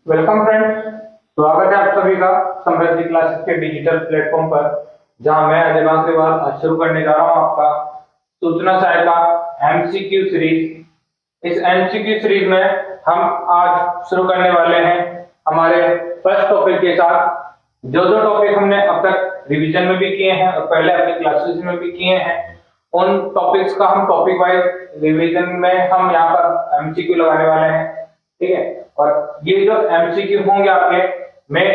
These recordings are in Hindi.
वेलकम फ्रेंड्स, स्वागत है आप सभी का समृद्धि क्लासेस के डिजिटल प्लेटफॉर्म पर, जहां मैं अजय बांसवाल आज शुरू करने जा रहा हूं आपका सूचना सहायता एमसीक्यू सीरीज। इस एमसीक्यू सीरीज में हम आज शुरू करने वाले हैं हमारे फर्स्ट टॉपिक के साथ। जो जो टॉपिक हमने अब तक रिवीजन में भी किए हैं और पहले अपनी क्लासेस में भी किए हैं, उन टॉपिक्स का हम टॉपिक वाइज रिवीजन में हम यहाँ पर एमसीक्यू लगाने वाले हैं। ठीक है, और ये जो एमसीक्यू होंगे आपके, मैं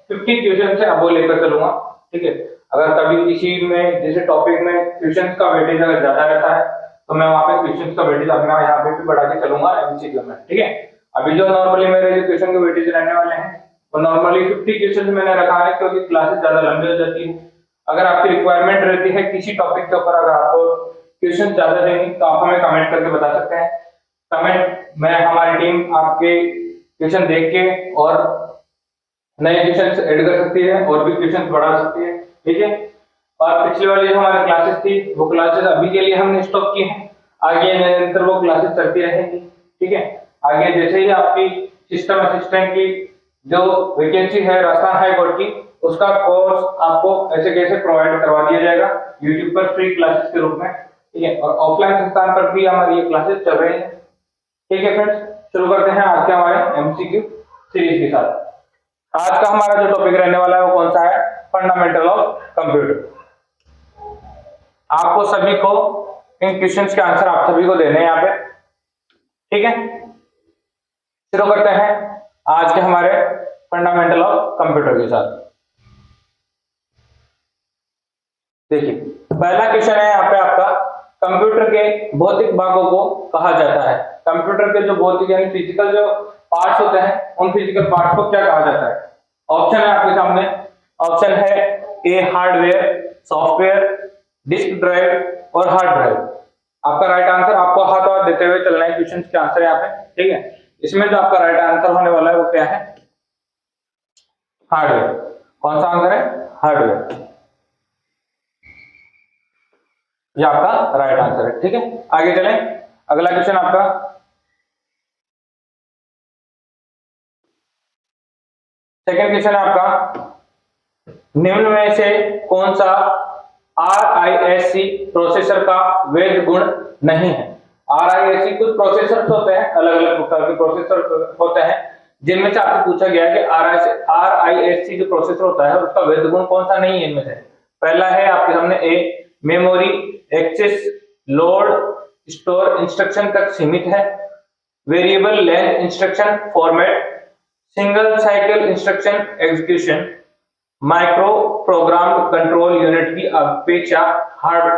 50 क्वेश्चन से अबो लेकर चलूंगा। ठीक है, अगर कभी किसी में जैसे टॉपिक में क्वेश्चंस का वेटेज अगर ज्यादा रहता है तो मैं वहां पे क्वेश्चंस का वेटेज अपना यहाँ पे भी बढ़ा के चलूंगा एमसीक्यू में। ठीक है, अभी जो नॉर्मली मेरे जो क्वेश्चन के वेटेज रहने वाले हैं वो नॉर्मली 50 क्वेश्चन मैंने रखा है, क्योंकि क्लासेस ज्यादा लंबी हो जाती है। अगर आपकी रिक्वायरमेंट रहती है किसी टॉपिक के ऊपर, अगर आपको क्वेश्चन ज्यादा देंगे तो आप हमें कमेंट करके बता सकते हैं। कमेंट में हमारी टीम आपके क्वेश्चन देख के और नए क्वेश्चन ऐड कर सकती है और भी क्वेश्चन बढ़ा सकती है। ठीक है, और पिछली वाली जो हमारी क्लासेस थी वो क्लासेस अभी के लिए हमने स्टॉप की है, आगे निरंतर वो क्लासेस चलती रहेंगी। ठीक है, आगे जैसे ही आपकी सिस्टम असिस्टेंट की जो वैकेंसी है राजस्थान हाई कोर्ट की, उसका कोर्स आपको ऐसे कैसे प्रोवाइड करवा दिया जाएगा यूट्यूब पर फ्री क्लासेस के रूप में। ठीक है, और ऑफलाइन संस्थान पर भी हमारी ये क्लासेस चल रही है। ठीक है फ्रेंड्स, शुरू करते हैं आज के हमारे एमसीक्यू सीरीज के साथ। आज का हमारा जो टॉपिक रहने वाला है वो कौन सा है? Fundamental of computer. आपको सभी को इन क्वेश्चंस के आंसर आप सभी को देने हैं यहाँ पे। ठीक है, शुरू करते हैं आज के हमारे फंडामेंटल ऑफ कंप्यूटर के साथ। देखिए, पहला क्वेश्चन है यहाँ पे आपका, कंप्यूटर के भौतिक भागों को कहा जाता है। कंप्यूटर के जो भौतिक यानी फिजिकल जो पार्ट्स होते हैं, उन फिजिकल पार्ट्स को क्या कहा जाता है? ऑप्शन है आपके सामने। ऑप्शन है ए हार्डवेयर, सॉफ्टवेयर, डिस्क ड्राइव और हार्ड ड्राइव। आपका राइट आंसर, आपको हाथ हाथ देते हुए चलना है क्वेश्चन के आंसर यहाँ पे। ठीक है, इसमें जो आपका राइट आंसर होने वाला है वो क्या है? हार्डवेयर। कौन सा आंसर है? हार्डवेयर। ये आपका राइट आंसर है। ठीक है, आगे चलें। अगला क्वेश्चन आपका, सेकंड क्वेश्चन है आपका, निम्न में से कौन सा RISC प्रोसेसर का वैध गुण नहीं है? RISC कुछ प्रोसेसर होते हैं, अलग अलग प्रकार के प्रोसेसर होते हैं, जिनमें से आपसे पूछा गया है कि RISC जो प्रोसेसर होता है उसका वैध गुण कौन सा नहीं है इनमें से। पहला है आपके सामने a memory access load store instruction तक सीमित है, variable length instruction format, single cycle instruction execution, micro program control unit की अपेक्षा हार्ड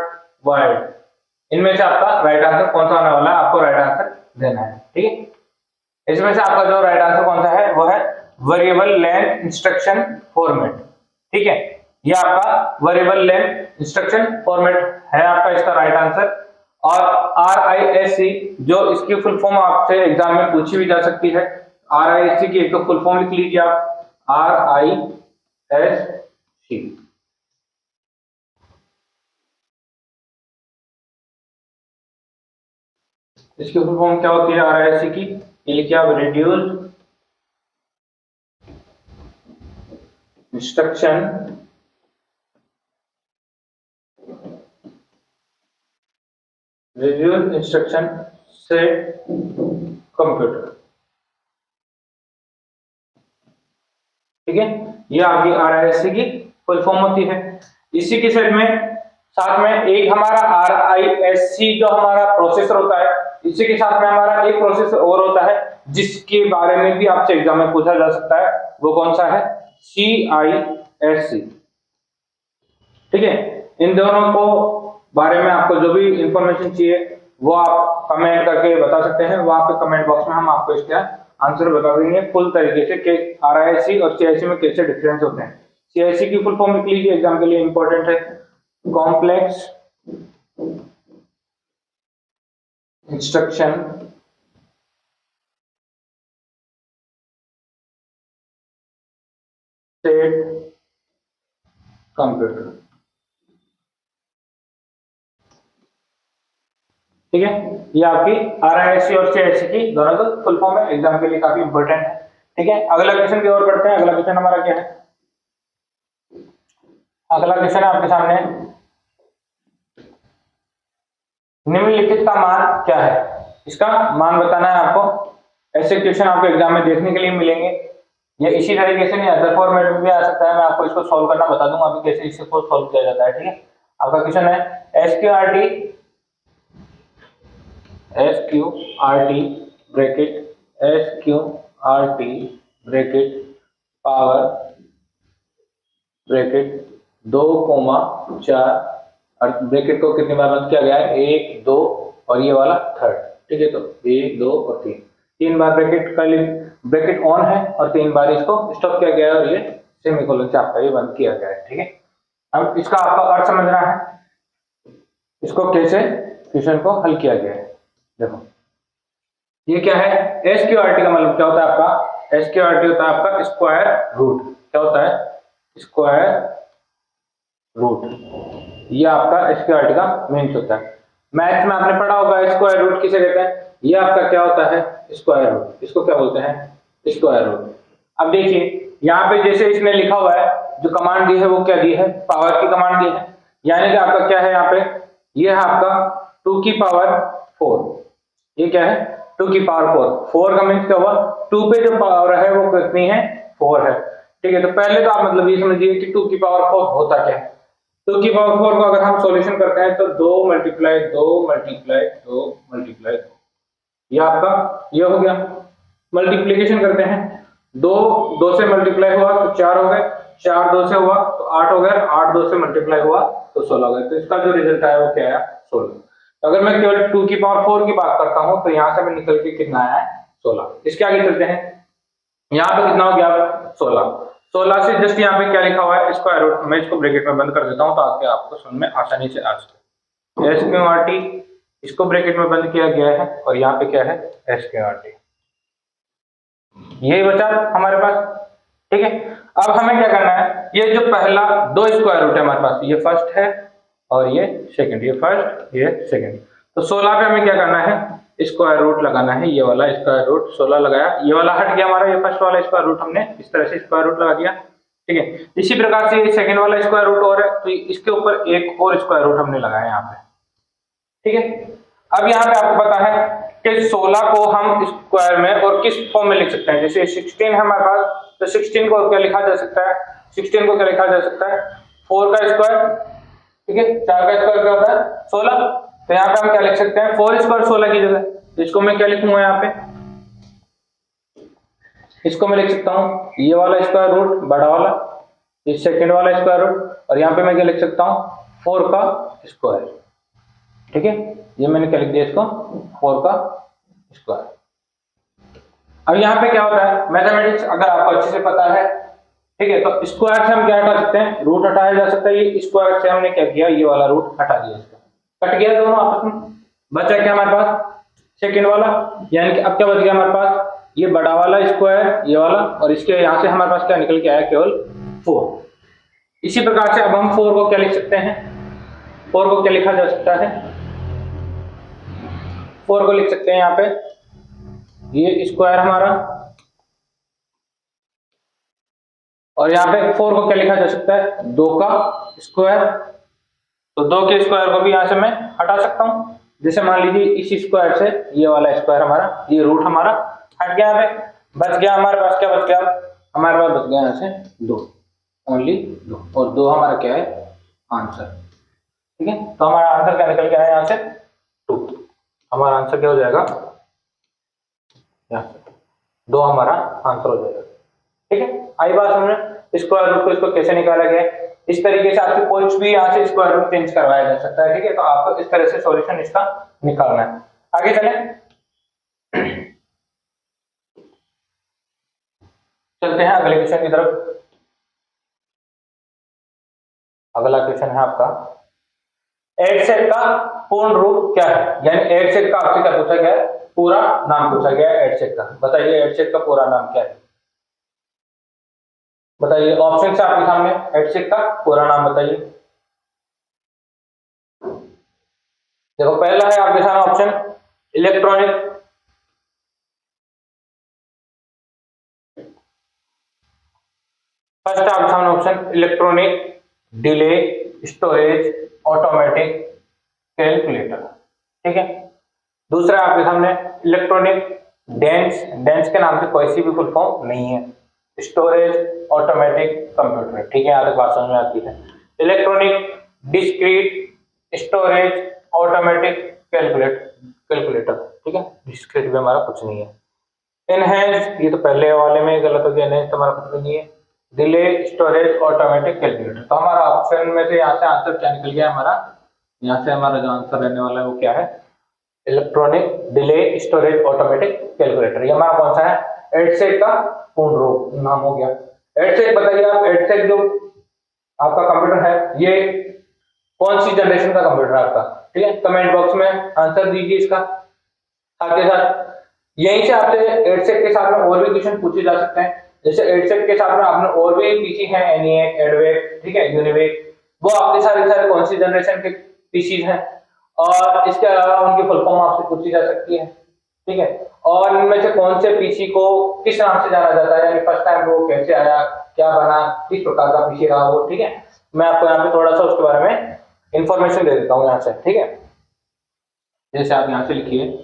वायर्ड। इनमें से आपका राइट आंसर कौन सा होने वाला है? आपको राइट आंसर देना है। ठीक है, इसमें से आपका जो राइट आंसर कौन सा है वो है वेरिएबल लेंथ इंस्ट्रक्शन फॉर्मेट। ठीक है, ये आपका वेरिएबल लेंथ इंस्ट्रक्शन फॉर्मेट है आपका इसका राइट आंसर। और RISC जो इसकी फुल फॉर्म आपसे एग्जाम में पूछी भी जा सकती है। RISC की एक तो फुल फॉर्म लिख लीजिए आप, RISC। इसकी फुल फॉर्म क्या होती है RISC की? ये लिखिए आप, रिड्यूस्ड इंस्ट्रक्शन सेट कंप्यूटर। ठीक है, ये आपकी RISC की फुल फॉर्म होती है। इसी के सेट में साथ में एक हमारा RISC जो हमारा प्रोसेसर होता है, इसी के साथ में हमारा एक प्रोसेसर और होता है जिसके बारे में भी आपसे एग्जाम में पूछा जा सकता है। वो कौन सा है? CISC। ठीक है, इन दोनों को बारे में आपको जो भी इंफॉर्मेशन चाहिए वो आप कमेंट करके बता सकते हैं। वहां पे कमेंट बॉक्स में हम आपको इसका आंसर बता देंगे फुल तरीके से कि RISC और CISC में कैसे डिफरेंस होते हैं। CISC की फुल फॉर्म लिख लीजिए, एग्जाम के लिए इंपॉर्टेंट है, कॉम्प्लेक्स इंस्ट्रक्शन सेट कंप्यूटर। ठीक है, ये आपकी RISC और CISC की दोनों का फुल फॉर्म है, एग्जाम के लिए काफी इंपॉर्टेंट है। ठीक है, अगला क्वेश्चन की ओर बढ़ते हैं। अगला क्वेश्चन हमारा क्या है? अगला क्वेश्चन है आपके सामने, निम्नलिखित का मान क्या है? इसका मान बताना है आपको। ऐसे क्वेश्चन आपको एग्जाम में देखने के लिए मिलेंगे, या इसी तरीके से नहीं अदर फॉर्मेट में भी आ सकता है। मैं आपको इसको सॉल्व करना बता दूंगा अभी कैसे इसको सॉल्व किया जाता है। ठीक है, आपका क्वेश्चन है S Q R T bracket power bracket 2,4 और ब्रैकेट को कितनी बार बंद किया गया है? 1 2 और ये वाला थर्ड। ठीक है, तो 1 2 और 3, 3 बार ब्रैकेट का ब्रैकेट ऑन है और 3 बार इसको स्टॉप किया गया है और ये सेमीकोलन से आपका ये बंद किया गया है। ठीक है, अब इसका आपका अर्थ समझना है, इसको कैसे क्वेश्चन को हल किया गया है। देखो ये क्या है? एस क्यू आर टी का मतलब क्या होता है आपका? एस क्यू आर टी होता है आपका स्क्वायर रूट। क्या होता है? Square root. ये आपका एस क्यू आर टी का मीन्स होता है। मैथ्स में आपने पढ़ा होगा स्क्वायर रूट किसे कहते हैं। ये आपका क्या होता है? Square root. इसको क्या बोलते हैं? Square root. अब देखिए यहाँ पे जैसे इसने लिखा हुआ है, जो कमांड दी है वो क्या दी है? पावर की कमांड दी है। यानी कि आपका क्या है यहाँ पे? ये है आपका 2 की पावर 4। ये क्या है? 2 की पावर 4। 4 का मीन्स क्या हुआ? 2 पे जो पावर है वो कितनी है? 4 है। ठीक है, तो पहले तो आप मतलब ये समझिए कि 2 की पावर 4 होता क्या है। 2 की पावर 4 को अगर हम सॉल्यूशन करते हैं तो 2 मल्टीप्लाई 2 मल्टीप्लाई 2 मल्टीप्लाई 2, ये आपका ये हो गया। मल्टीप्लीकेशन करते हैं, 2 2 से मल्टीप्लाई हुआ तो 4 हो गए, 4 2 से हुआ तो 8 हो गए, 8 2 से मल्टीप्लाई हुआ तो 16 हो गए। तो इसका जो रिजल्ट आया वो क्या आया? 16। तो अगर मैं केवल 2 की पावर 4 की बात करता हूं तो यहां से मैं निकल के कितना आया है? 16। इसके आगे चलते हैं, यहाँ पे कितना हो गया? 16। 16 से जस्ट यहाँ पे क्या लिखा हुआ है? Square root. मैं इसको ब्रैकेट में बंद कर देता हूँ ताकि आपको समझ में आसानी से आ सके। एस क्यू आर टी, इसको ब्रैकेट में बंद किया गया है और यहाँ पे क्या है? S Q R T. यही बचा हमारे पास। ठीक है, अब हमें क्या करना है? ये जो पहला 2 स्क्वायर रूट है हमारे पास, ये फर्स्ट है और ये सेकंड। ये फर्स्ट ये सेकंड। तो 16 पे हमें क्या करना है? स्क्वायर रूट लगाना है। ये वाला स्क्वायर रूट 16 लगाया, ये वाला हट गया हमारा, ये फर्स्ट वाला स्क्वायर रूट हमने इस तरह से स्क्वायर रूट लगा दिया। ठीक है, इसी प्रकार से ये सेकंड वाला स्क्वायर रूट और है तो इसके ऊपर एक और स्क्वायर रूट हमने लगाया यहाँ पे। ठीक है, अब यहाँ पे आपको पता है कि 16 को हम स्क्वायर में और किस फॉर्म में लिख सकते हैं। जैसे 16 है हमारे पास, तो 16 को क्या लिखा जा सकता है? 16 को क्या लिखा जा सकता है? 4 का स्क्वायर। ठीक है, 4 का स्क्वायर क्या होता है? 16। तो यहाँ पे हम क्या लिख सकते हैं? 4 स्क्वायर 16 की जगह। तो इसको मैं क्या लिखूंगा यहाँ पे? इसको मैं लिख सकता हूँ ये वाला स्क्वायर रूट बड़ा वाला, ये सेकंड वाला स्क्वायर रूट, और यहाँ पे मैं क्या लिख सकता हूँ? 4 का स्क्वायर। ठीक है, ये मैंने क्या लिख दिया इसको? 4 का स्क्वायर। अब यहाँ पे क्या होता है? मैथमेटिक्स अगर आपको अच्छे से पता है, ठीक है, तो स्क्वायर से हम क्या हटा सकते हैं? रूट हटाया जा सकता है। ये स्क्वायर से हमने क्या किया? ये वाला रूट हटा दिया, इसका कट गया दोनों आपस में। बचा क्या हमारे पास? सेकंड वाला। यानी कि अब क्या बच गया हमारे पास? ये बड़ा वाला स्क्वायर ये वाला, और इसके यहाँ से हमारे पास क्या निकल के आया? केवल 4। इसी प्रकार से अब हम 4 को क्या लिख सकते हैं? 4 को क्या लिखा जा सकता है? 4 को लिख सकते हैं यहाँ पे ये स्क्वायर हमारा, और यहाँ पे 4 को क्या लिखा जा सकता है? 2 का स्क्वायर। तो 2 के स्क्वायर को भी यहाँ से मैं हटा सकता हूँ। जैसे मान लीजिए इस स्क्वायर से ये वाला स्क्वायर हमारा, ये रूट हमारा हट गया। यहाँ पे बच गया हमारे पास, क्या बच गया? हमारे पास बच गया यहाँ से 2, ओनली 2, और 2 हमारा क्या है? आंसर। ठीक है, तो हमारा आंसर क्या निकल के आया यहाँ से? 2। हमारा आंसर क्या हो जाएगा? यहाँ से 2 हमारा आंसर हो जाएगा। ठीक है, आई बात समझ में? स्क्वायर रूट को इसको कैसे निकाला गया है? इस तरीके से आपसे कुछ भी यहाँ से स्क्वायर रूट चेंज करवाया जा सकता है। ठीक है, तो आपको इस तरह से सॉल्यूशन इसका निकालना है। आगे चलें, चलते हैं अगले क्वेश्चन की तरफ। अगला क्वेश्चन है आपका 8 सेट का पूर्ण रूप क्या है? यानी 8 सेट का आपसे क्या पूछा गया है? पूरा नाम पूछा गया है 8 सेट का। बताइए 8 सेट का पूरा नाम क्या है? बताइए, ऑप्शन से आपके सामने 8 सेट का पूरा नाम बताइए। देखो पहला है आपके सामने option electronic, question electronic delay storage automatic calculator, ठीक है। दूसरा आपके सामने इलेक्ट्रॉनिक डेंस, डेंस के नाम से कोई सी भी फुल फॉर्म नहीं है, स्टोरेज ऑटोमेटिक कंप्यूटर, ठीक है, यहाँ तक बात समझ में आती है। Electronic discrete storage automatic calculator, ठीक है, डिस्क्रीट भी हमारा कुछ नहीं है। एनहेंस, ये तो पहले वाले में गलत हो गया, एनहेंस हमारा कुछ भी नहीं है। डिले स्टोरेज ऑटोमेटिक कैलकुलेटर, तो हमारा ऑप्शन में से यहाँ से आंसर क्या निकल गया हमारा, यहाँ से हमारा जो आंसर रहने वाला है वो क्या है, electronic delay storage automatic calculator. ये हमारा कौन सा है, एडसेक का पूर्ण रूप नाम हो गया। एडसेक बताइए आप, एडसेक जो आपका कंप्यूटर है ये कौन सी जनरेशन का कंप्यूटर है आपका, ठीक है, कमेंट बॉक्स में आंसर दीजिए इसका। साथ के साथ यहीं से आपसे एडसेक के साथ में और भी क्वेश्चन पूछे जा सकते हैं, जैसे एडसेक के साथ में आपने और भी पीसी है, एनीएक, एडवेक, ठीक है, यूनिवेक, वो आपके सारे कौन सी जनरेशन के पीसी हैं, और इसके अलावा उनकी फुल फॉर्म आपसे पूछी जा सकती है, ठीक है, और इनमें से कौन से पीसी को किस नाम से जाना जाता है, यानी फर्स्ट टाइम वो कैसे आया, क्या बना, किस प्रकार का पीसी रहा वो, ठीक है। मैं आपको यहाँ पे थोड़ा सा उसके बारे में इंफॉर्मेशन दे देता हूँ यहाँ से, ठीक है। जैसे आप यहाँ से लिखिए,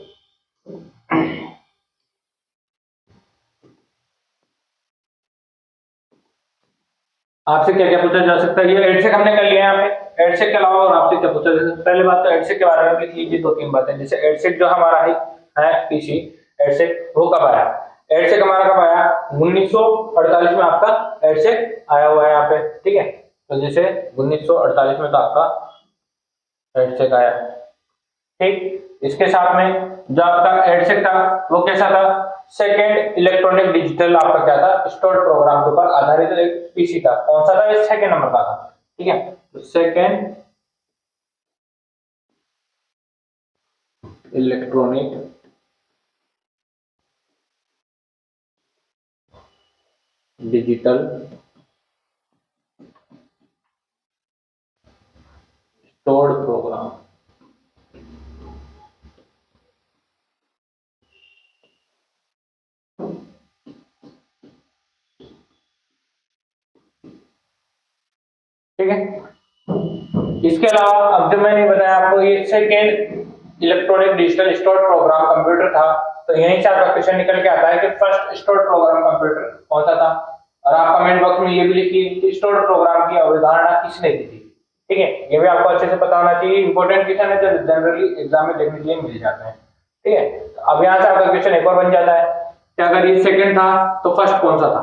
आपसे क्या क्या पूछा जा सकता है, ये एडसेक हमने कर लिया यहाँ पे। एडसेक के अलावा और आपसे क्या पूछा जा सकता है, पहले बात तो एडसेक के बारे में लिख लीजिए, दो तीन बातें। जैसे एडसेक जो हमारा है पीसी एडसेक, वो कब आया, एडसेक हमारा कब आया, 1948 में आपका एडसेक आया हुआ है यहाँ पे, ठीक है। तो जैसे 1948 में तो आपका एडसेक आया, ठीक। इसके साथ में जो आपका एडसेक था वो कैसा था, सेकेंड इलेक्ट्रॉनिक डिजिटल आपका क्या था, स्टोर प्रोग्राम के ऊपर आधारित एक पीसी था। कौन सा था, ये सेकेंड नंबर का था, ठीक है। तो second electronic digital stored program, ठीक है। इसके अलावा अब जो मैंने बताया आपको, ये second electronic digital stored program computer था, तो यहीं से आपका क्वेश्चन निकल के आता है कि फर्स्ट स्टोर्ड प्रोग्राम कंप्यूटर कौन सा था। और आप कमेंट बॉक्स में ये भी लिखिए कि स्टोर्ड प्रोग्राम की अवधारणा किसने दी थी, ठीक है, ये भी आपको अच्छे से पता होना चाहिए। इंपॉर्टेंट क्वेश्चन है जो जनरली एग्जाम में देखने के लिए मिल जाते हैं, ठीक है। अब यहाँ से आपका क्वेश्चन एक और बन जाता है कि अगर ये सेकेंड था तो फर्स्ट कौन सा था,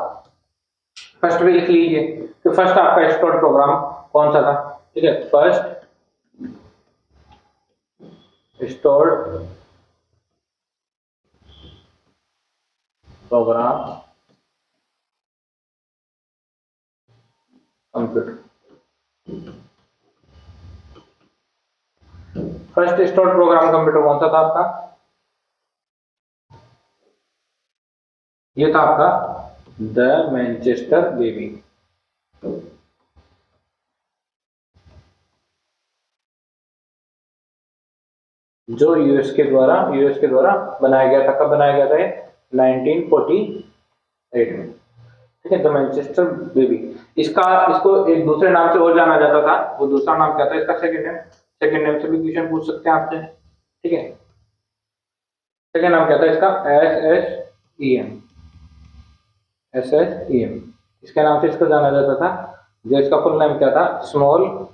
फर्स्ट भी लिख लीजिए कि फर्स्ट आपका स्टोर्ड प्रोग्राम कौन सा था, ठीक है। First stored program computer, first stored program computer कौन सा था आपका, ये था आपका द मैनचेस्टर बेबी, जो यूएस के द्वारा बनाया गया था। कब बनाया गया था ये, 1948 में, ठीक है, द मैनचेस्टर बेबी। इसको एक दूसरे नाम से और जाना जाता था, वो दूसरा नाम क्या था इसका, सेकंड नेम से भी क्वेश्चन पूछ सकते हैं आपसे, ठीक है। सेकंड नाम क्या था इसका, SSEM, इसके नाम से इसको जाना जाता था। जो इसका फुल नाम क्या था, स्मॉल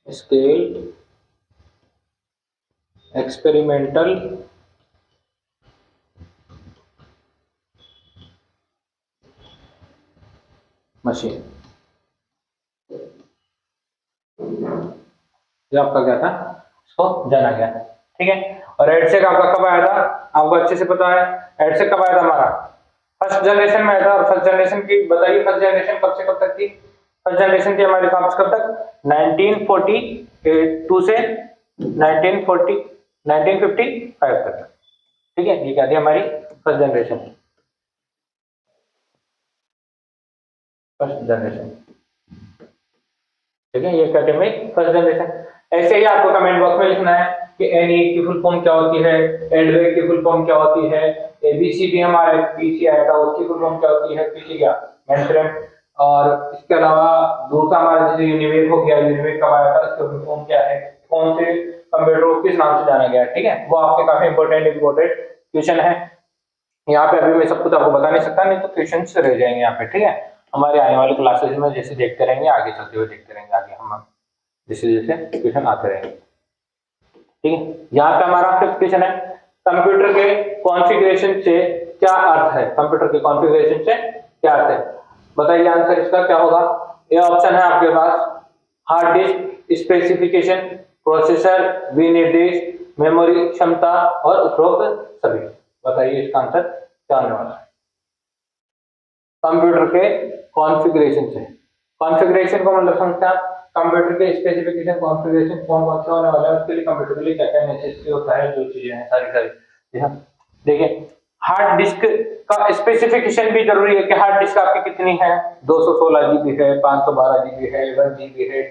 स्केल एक्सपेरिमेंटल मशीन, जो आपका क्या था, इसको जाना गया, ठीक है। और एडसेक आपका कब आया था, आपको अच्छे से पता है एडसेक कब आया था हमारा, फर्स्ट जनरेशन में आया था। और फर्स्ट जनरेशन की बताइए, फर्स्ट जनरेशन कब से कब तक थी, फर्स्ट जनरेशन थी हमारी कब तक, 1942 से 1955 तक, ठीक है। ये क्या थी हमारी फर्स्ट जनरेशन, ठीक है, ये क्या थी हमारी फर्स्ट जनरेशन। ऐसे ही आपको कमेंट बॉक्स में लिखना है कि एनईएक की फुल फॉर्म क्या होती है, एडवेक की फुल फॉर्म क्या होती है, एबीसी भी हमारा पीसी आया था उसकी फुल फॉर्म क्या होती है, पीसी क्या मेंथ्रेम। और इसके अलावा दूसरा हमारा जैसे यूनिवेक हो गया, यूनिवेक कब आया था, इसका फुल फॉर्म क्या है, कौन से कंप्यूटर को किस नाम से जाना गया है, ठीक है, वो आपके काफी इंपॉर्टेंट क्वेश्चन है। यहाँ पे अभी मैं सब कुछ आपको बता नहीं सकता, नहीं तो क्वेश्चन रह जाएंगे यहाँ पे, ठीक है। हमारे आने वाले क्लासेस में जैसे देखते रहेंगे, आगे चलते हुए देखते रहेंगे, आगे हम जैसे जैसे क्वेश्चन आते रहेंगे, ठीक है। यहाँ पे हमारा फिफ्थ क्वेश्चन है, कंप्यूटर के कॉन्फ़िगरेशन से क्या अर्थ है, कंप्यूटर के कॉन्फ़िगरेशन से क्या अर्थ है, बताइए आंसर इसका क्या होगा। ये ऑप्शन है आपके पास, हार्ड डिस्क स्पेसिफिकेशन, प्रोसेसर, विनिर्देश, मेमोरी क्षमता और उपरोक्त सभी। बताइए इसका आंसर क्या होने वाला है। कंप्यूटर के कॉन्फ़िगरेशन से, कॉन्फ़िगरेशन को मतलब समझते हैं आप, कंप्यूटर के स्पेसिफिकेशन कॉन्फ़िगरेशन कौन कौन से होने वाला है, उसके लिए कंप्यूटर के लिए क्या क्या नेसेसरी होता है, जो चीजें हैं सारी देखिए। हार्ड डिस्क का स्पेसिफिकेशन भी जरूरी है कि हार्ड डिस्क आपकी कितनी है, 216 जीबी है, 512 जीबी है, 1 जीबी है,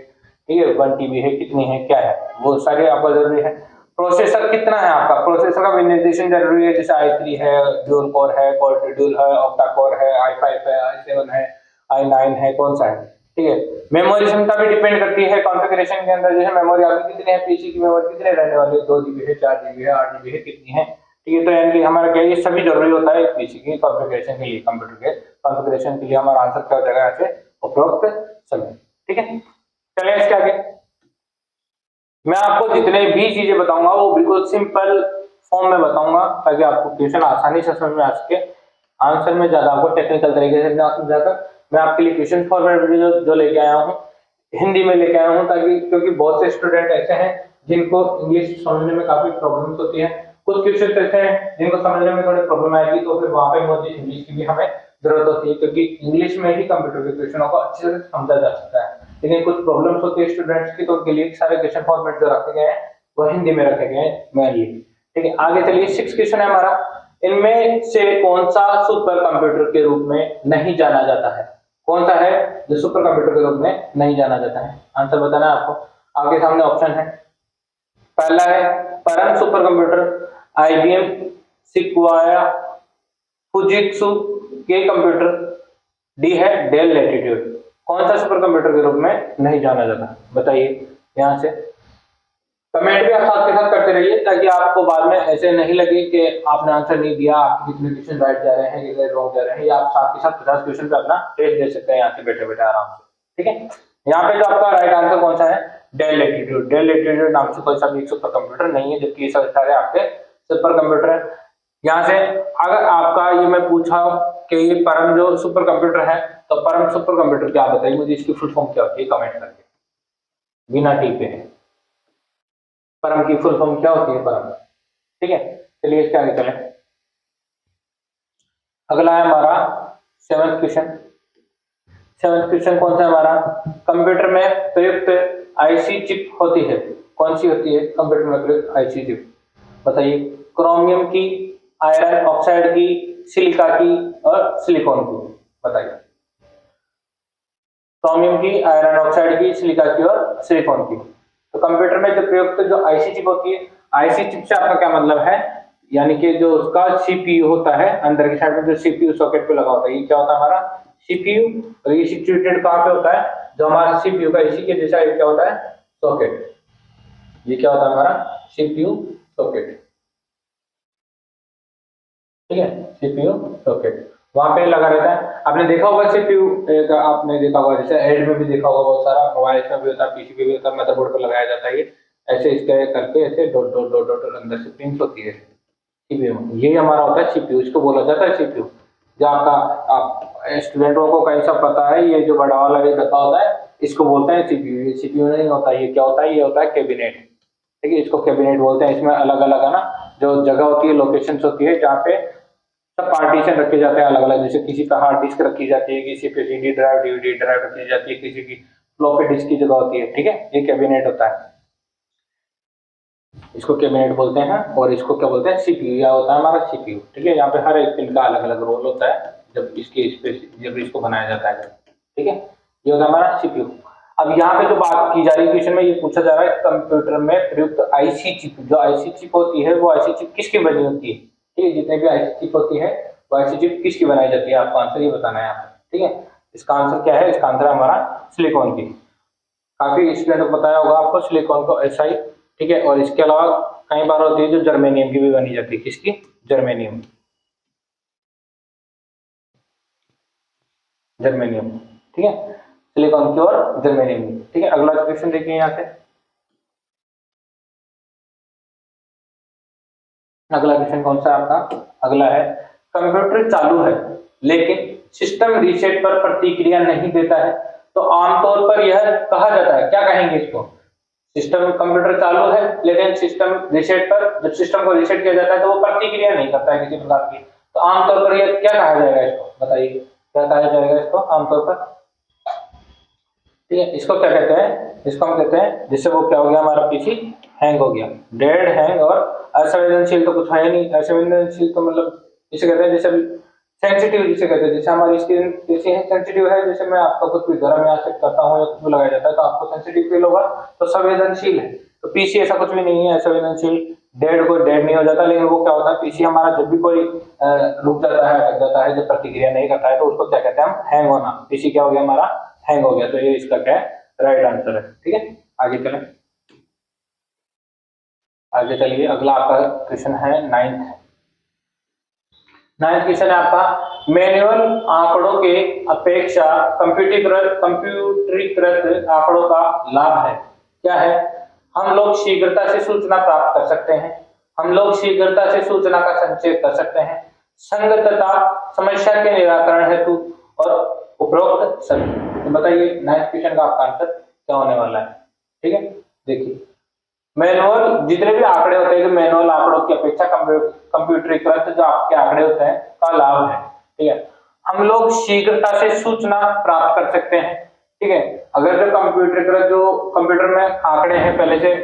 ठीक है, 1 टीबी है, कितनी है, क्या है, वो सारे आपका जरूरी है। प्रोसेसर कितना है आपका, प्रोसेसर का विनिर्देशन जरूरी है, जैसे i3 है, ड्यूल कोर है, क्वाड ड्यूल है, ऑक्टा कोर है, i5 है, i7 है, i9 है, कौन सा है, ठीक है। मेमोरी क्षमता भी डिपेंड करती है कॉन्फ़िगरेशन के अंदर, जैसे मेमोरी आपकी कितनी है, पीसी की मेमोरी कितने रहने वाली है, 2 जीबी है, 4 जीबी है, 8 जीबी है, कितनी है, ठीक है। तो यानी हमारा क्या, ये सभी जरूरी होता है पीसी की कॉन्फ़िगरेशन के लिए, कंप्यूटर के कॉन्फ़िगरेशन के लिए हमारा आंसर क्या हो जाएगा यहाँ से, उपरोक्त सभी, ठीक है। चलिए इसके आगे मैं आपको जितने भी चीजें बताऊंगा वो बिल्कुल सिंपल फॉर्म में बताऊंगा, ताकि आपको क्वेश्चन आसानी से समझ में आ सके, आंसर में ज्यादा आपको टेक्निकल तरीके से ना समझाकर मैं आपके लिए क्वेश्चन फॉर्मेट जो लेके आया हूँ, हिंदी में लेके आया हूँ, ताकि क्योंकि बहुत से स्टूडेंट ऐसे हैं जिनको इंग्लिश समझने में काफी प्रॉब्लम्स होती है, कुछ क्वेश्चन ऐसे हैं जिनको समझने में थोड़ी प्रॉब्लम आएगी, तो फिर वहां पे मुझे इंग्लिश की भी हमें जरूरत होती है, क्योंकि इंग्लिश में ही कंप्यूटर के क्वेश्चनों को अच्छे से समझा जा सकता है। लेकिन कुछ प्रॉब्लम्स होती है स्टूडेंट्स की, तो उनके लिए सारे क्वेश्चन फॉर्मेट जो रखे गए हैं वो हिंदी में रखे गए हैं मेनली, ठीक है। आगे चलिए, 6 क्वेश्चन है हमारा, इनमें से कौन सा सुपर कंप्यूटर के रूप में नहीं जाना जाता है, कौन सा है जो सुपर कंप्यूटर के रूप में नहीं जाना जाता है, आंसर बताना है आपको। आपके सामने ऑप्शन है, पहला है परम सुपर कंप्यूटर, आईबीएम, सिक्वाया, फुजित्सु के कंप्यूटर, डी है डेल लैटिट्यूड। कौन सा सुपर कंप्यूटर के रूप में नहीं जाना जाता, बताइए यहाँ से। कमेंट भी आप साथ के साथ करते रहिए, ताकि आपको बाद में ऐसे नहीं लगे कि आपने आंसर नहीं दिया, आपके कितने क्वेश्चन राइट जा रहे हैं, कितने रॉन्ग जा रहे हैं, या आप साथ के साथ 50 क्वेश्चन पे अपना टेस्ट दे सकते हैं यहाँ से बैठे बैठे आराम से, ठीक है। यहाँ पे जो आपका राइट आंसर कौन सा है, डेल लैटिट्यूड। डेल लैटिट्यूड नाम से कोई सा भी सुपर कंप्यूटर नहीं है, जबकि ये सारे आपके सुपर कंप्यूटर है। यहाँ से अगर आपका ये मैं पूछा कि ये परम जो सुपर कंप्यूटर है, तो परम सुपर कंप्यूटर क्या, बताइए मुझे, इसकी फुल फॉर्म क्या होती है, कमेंट करके बिना टी पे, परम की फुल फॉर्म क्या होती है, परम, ठीक है। चलिए इसके आगे चलें। अगला है हमारा 7th क्वेश्चन। 7th क्वेश्चन कौन सा है हमारा, कंप्यूटर में प्रयुक्त आईसी चिप होती है, कौन सी होती है कंप्यूटर में प्रयुक्त आईसी चिप, बताइए। क्रोमियम की, आयरन ऑक्साइड की, सिलिका की और सिलिकॉन की, बताइए। क्रोमियम की, आयरन ऑक्साइड की, सिलिका की और सिलिकॉन की। तो कंप्यूटर में जो प्रयुक्त जो आईसी चिप होती है, आईसी चिप से आपका क्या मतलब है, यानी कि जो उसका सीपीयू होता है, अंदर की साइड में जो सीपीयू सॉकेट पे लगा होता है, ये क्या होता है हमारा सीपीयू, और ये सिचुएटेड कहाँ पे होता है, जो हमारा सीपीयू का इसी के जैसा क्या होता है, सॉकेट, ये क्या होता है हमारा सीपीयू सॉकेट, ठीक है, सीपीयू सॉकेट वहां पे लगा रहता है। आपने देखा होगा सीपीयू का, आपने देखा होगा जैसे एड में भी देखा होगा, बहुत सारा मोबाइल में भी होता है, पीसी पे भी होता है, मदरबोर्ड पे लगाया जाता है, ये ऐसे इसके करके ऐसे डॉट डॉट डॉट डॉट अंदर से पिंस होती है सीपीयू में, ये हमारा होता है सीपीयू, इसको बोला जाता है सीपीयू। जो आपका आप स्टूडेंटों को कहीं सब पता है, ये जो बड़ा वाला ये डब्बा होता है इसको बोलते हैं सीपीयू, ये सीपीयू नहीं होता, ये क्या होता है, ये होता है कैबिनेट, ठीक है, इसको कैबिनेट बोलते हैं। इसमें अलग अलग है ना जो जगह होती है, लोकेशंस होती है, जहाँ पे सब पार्टीशन रखे जाते हैं अलग अलग, जैसे किसी का हार्ड डिस्क रखी जाती है, किसी पे सीडी ड्राइव, डीवीडी ड्राइव रखी जाती है, किसी की फ्लॉपी डिस्क की जगह होती है, ठीक है, ये कैबिनेट होता है, इसको कैबिनेट बोलते हैं। और इसको क्या बोलते हैं, सीपीयू, या होता है हमारा सीपीयू, ठीक है। यहाँ पे हर एक पिन का अलग अलग रोल होता है जब इसको बनाया जाता है, ठीक है, ये होता है हमारा सीपीयू। अब यहाँ पे जो बात की जा रही है क्वेश्चन में, ये पूछा जा रहा है कंप्यूटर में प्रयुक्त आईसी चिप, जो आईसी चिप होती है वो आईसी चिप किसकी बनी होती है, ठीक है, जितने भी आईसी चिप होती है वो आईसी चिप किसकी बनाई जाती है, आपको आंसर ये बताना है यहाँ पे, ठीक है, इसका आंसर क्या है? इसका आंसर हमारा सिलिकॉन की। काफी स्टूडेंट को बताया होगा आपको सिलिकॉन को SI, ठीक है। और इसके अलावा कई बार होती है जो जर्मेनियम की भी बनी जाती है। किसकी? जर्मेनियम, जर्मेनियम, ठीक है, सिलिकॉन की और जर्मेनियम की, ठीक है। अगला क्वेश्चन देखिए यहाँ से, अगला क्वेश्चन कौन सा आपका? अगला है, कंप्यूटर चालू है लेकिन सिस्टम रीसेट पर प्रतिक्रिया नहीं देता है, तो आमतौर पर यह कहा जाता है, क्या कहेंगे इसको? सिस्टम, कंप्यूटर चालू है लेकिन सिस्टम रीसेट पर, जब सिस्टम को रीसेट किया जाता है तो वो प्रतिक्रिया नहीं करता है किसी प्रकार की, तो आमतौर पर यह क्या कहा जाएगा इसको? बताइए क्या कहा जाएगा इसको आमतौर पर? ठीक है, इसको क्या कहते हैं? इसको हम कहते हैं जिससे वो क्या हो गया, हमारा पीसी हैंग हो गया, डेड हैंग। और असंवेदनशील तो कुछ है नहीं, असंवेदनशील तो मतलब इसे कहते हैं जैसे सेंसिटिव, जिसे कहते हैं जैसे हमारी स्किन जैसे है सेंसिटिव है, जैसे मैं आपका कुछ भी गर्म या सेट करता हूँ या कुछ भी लगाया जाता है तो आपको सेंसिटिव फील होगा, तो संवेदनशील है। तो पीसी ऐसा कुछ भी नहीं है संवेदनशील, डेड को डेड नहीं हो जाता, लेकिन वो क्या होता है, पीसी हमारा जब भी कोई रुक जाता है, अटक जाता है, जब प्रतिक्रिया नहीं करता है तो उसको क्या कहते हैं हम? हैंग होना। पीसी क्या हो गया हमारा? हैंग हो गया। तो ये इसका क्या है? राइट आंसर है। ठीक है, आगे चलें, आगे चलिए। अगला आपका क्वेश्चन है नाइन्थ क्वेश्चन है आपका, मैनुअल आंकड़ों के अपेक्षा कंप्यूटरीकृत आंकड़ों का लाभ है, क्या है? हम लोग शीघ्रता से सूचना प्राप्त कर सकते हैं, हम लोग शीघ्रता से सूचना का संचय कर सकते हैं, संगतता, समस्या के निराकरण हेतु और उपरोक्त सभी। तो बताइए नाइन्थ क्वेश्चन का आपका आंसर क्या होने वाला है? ठीक है, देखिए मैनुअल जितने भी आंकड़े होते हैं, जो मैनुअल आंकड़ों की अपेक्षा कंप्यूटरीकृत जो आपके आंकड़े होते हैं का लाभ है। ठीक है, हम लोग शीघ्रता से सूचना प्राप्त कर सकते हैं। ठीक है, अगर जो कंप्यूटरीकृत जो कंप्यूटर में आंकड़े हैं पहले से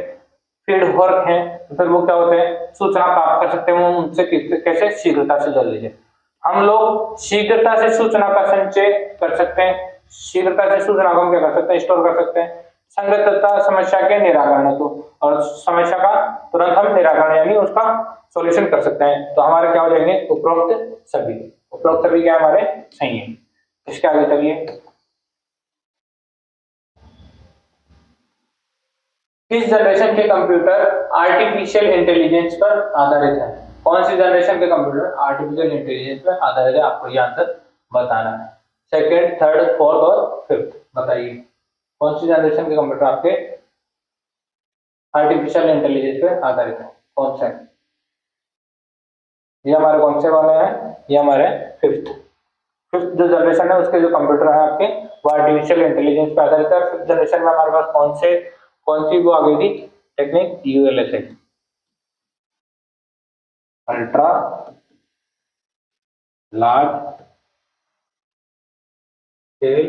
फीड हो रखे हैं तो फिर वो क्या होते हैं, सूचना प्राप्त कर सकते हैं। वो उनसे कैसे? शीघ्रता से। जल्दी से हम लोग शीघ्रता से सूचना का संचय कर सकते हैं, शीघ्रता से सूचना को हम क्या कर सकते हैं? स्टोर कर सकते हैं। संगतता, समस्या के निराकरण हेतु, और समस्या का तुरंत हम निराकरण यानी उसका सॉल्यूशन कर सकते हैं। तो हमारे क्या हो जाएंगे? उपरोक्त सभी। उपरोक्त सभी क्या हमारे सही है। इसके आगे चलिए, किस जनरेशन के कंप्यूटर आर्टिफिशियल इंटेलिजेंस पर आधारित है? कौन सी जनरेशन के कंप्यूटर आर्टिफिशियल इंटेलिजेंस पर आधारित है? आपको ये आंसर बताना है। सेकेंड, थर्ड, फोर्थ और फिफ्थ, बताइए कौन सी जनरेशन के कंप्यूटर आपके आर्टिफिशियल इंटेलिजेंस पे आधारित है? कौन सा है? ये हमारे कौन से वाले हैं? ये हमारे फिफ्थ जो जनरेशन है उसके जो कंप्यूटर है आपके वो आर्टिफिशियल इंटेलिजेंस पे आधारित है। फिफ्थ जनरेशन में हमारे पास कौन सी वो आ गई थी technique? ULSI, ultra large scale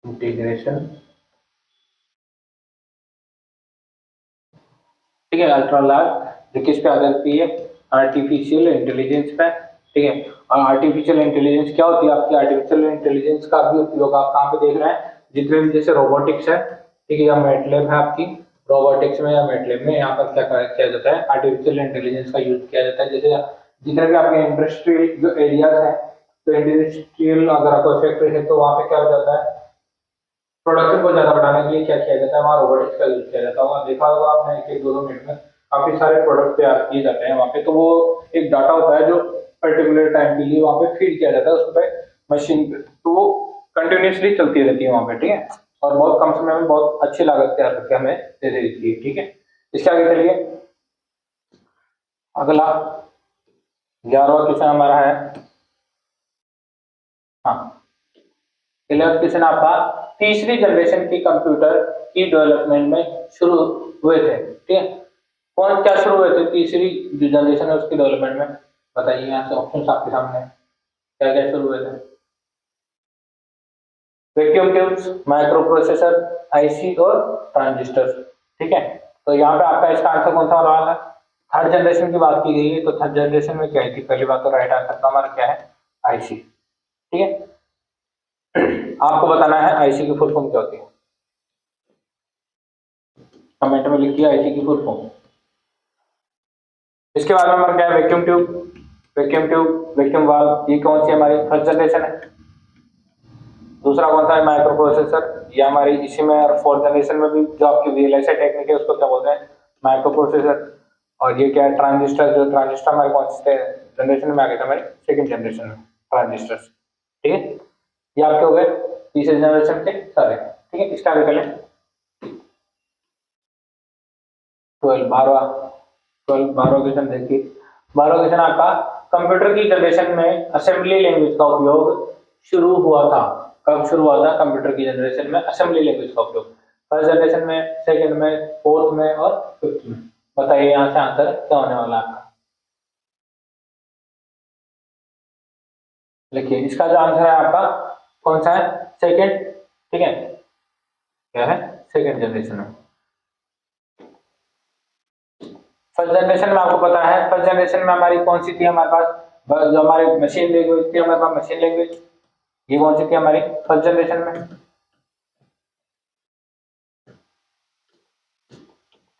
integration. ठीक है, अल्ट्रा लार्ज जो किस पे आधारित है? आर्टिफिशियल इंटेलिजेंस पे। ठीक है, और आर्टिफिशियल इंटेलिजेंस क्या होती है आपकी? आर्टिफिशियल इंटेलिजेंस का भी उपयोग आप कहाँ पे देख रहे हैं? जितने भी जैसे रोबोटिक्स है, ठीक है, या मैटलैब है आपकी, रोबोटिक्स में या मैटलैब में यहाँ पर क्या किया जाता है? आर्टिफिशियल इंटेलिजेंस का यूज किया जाता है। जैसे जितने भी आपके इंडस्ट्रियल जो एरियाज है, तो इंडस्ट्रियल अगर आपको फैक्ट्री है तो वहाँ पे क्या हो जाता है? प्रोडक्शन को ज्यादा बढ़ाने के लिए क्या किया जाता है? वहाँ रोबोटिक्स का यूज किया जाता होगा, देखा होगा आपने, एक 2 मिनट में काफी सारे प्रोडक्ट तैयार किए जाते हैं वहाँ पे। तो वो एक डाटा होता है जो पर्टिकुलर टाइम के लिए वहाँ पे फीड किया जाता है उस पर मशीन पे, तो वो कंटिन्यूसली चलती रहती है वहाँ पे। ठीक है, और बहुत कम समय में बहुत अच्छी लागत तैयार करके हमें दे देती है। ठीक है, इसके आगे चलिए, अगला 11वां क्वेश्चन हमारा है, हाँ 11वां क्वेश्चन आपका, तीसरी जनरेशन के कंप्यूटर की डेवलपमेंट में शुरू हुए थे। ठीक है, कौन क्या शुरू हुए थे? तीसरी जो जनरेशन है उसकी डेवलपमेंट में, बताइए। यहाँ से ऑप्शन आपके सामने क्या क्या शुरू हुए थे? Vacuum tubes, micro processor, IC और ट्रांजिस्टर। ठीक है, तो यहाँ पे आपका इसका आंसर कौन सा होने वाला है? थर्ड जनरेशन की बात की गई है, तो थर्ड जनरेशन में क्या थी? पहली बात तो राइट आंसर का हमारा क्या है? IC। ठीक है, आपको बताना है IC की फुल फॉर्म क्या होती है, कमेंट में लिखिए IC की फुल फॉर्म। इसके बाद में हमारा क्या है? वैक्यूम ट्यूब, वैक्यूम वाल्व, ये कौन सी हमारी फर्स्ट जनरेशन है? दूसरा कौन सा है, माइक्रो प्रोसेसर, ये हमारी इसी में और फोर्थ जनरेशन में भी जो आपकी वीएलएसआई टेक्निक है उसको क्या बोलते हैं, माइक्रो प्रोसेसर। और ये क्या है, ट्रांजिस्टर, जो ट्रांजिस्टर हमारे कौन से जनरेशन में आ गए थे, हमारे सेकंड जनरेशन में ट्रांजिस्टर। ठीक है, ये आपके हो गए तीसरे जनरेशन के सारे। ठीक है, इसका आगे चलें। 12वां क्वेश्चन देखिए। 12वां क्वेश्चन आपका, कंप्यूटर की जनरेशन में असेंबली लैंग्वेज का उपयोग शुरू हुआ था। कब शुरू हुआ था कंप्यूटर की जनरेशन में असेंबली लैंग्वेज का उपयोग? फर्स्ट जनरेशन में, सेकंड में, फोर्थ में और फिफ्थ में? बताइए यहाँ से आंसर क्या होने वाला है आपका। लिखिए, इसका जो आंसर है आपका कौन सा है, सेकंड। ठीक है, क्या है, सेकंड जनरेशन में। फर्स्ट जनरेशन में आपको पता है, फर्स्ट जनरेशन में हमारी कौन सी थी हमारे पास, जो हमारी मशीन लैंग्वेज थी हमारे पास, मशीन लैंग्वेज, ये कौन सी थी हमारी फर्स्ट जनरेशन में?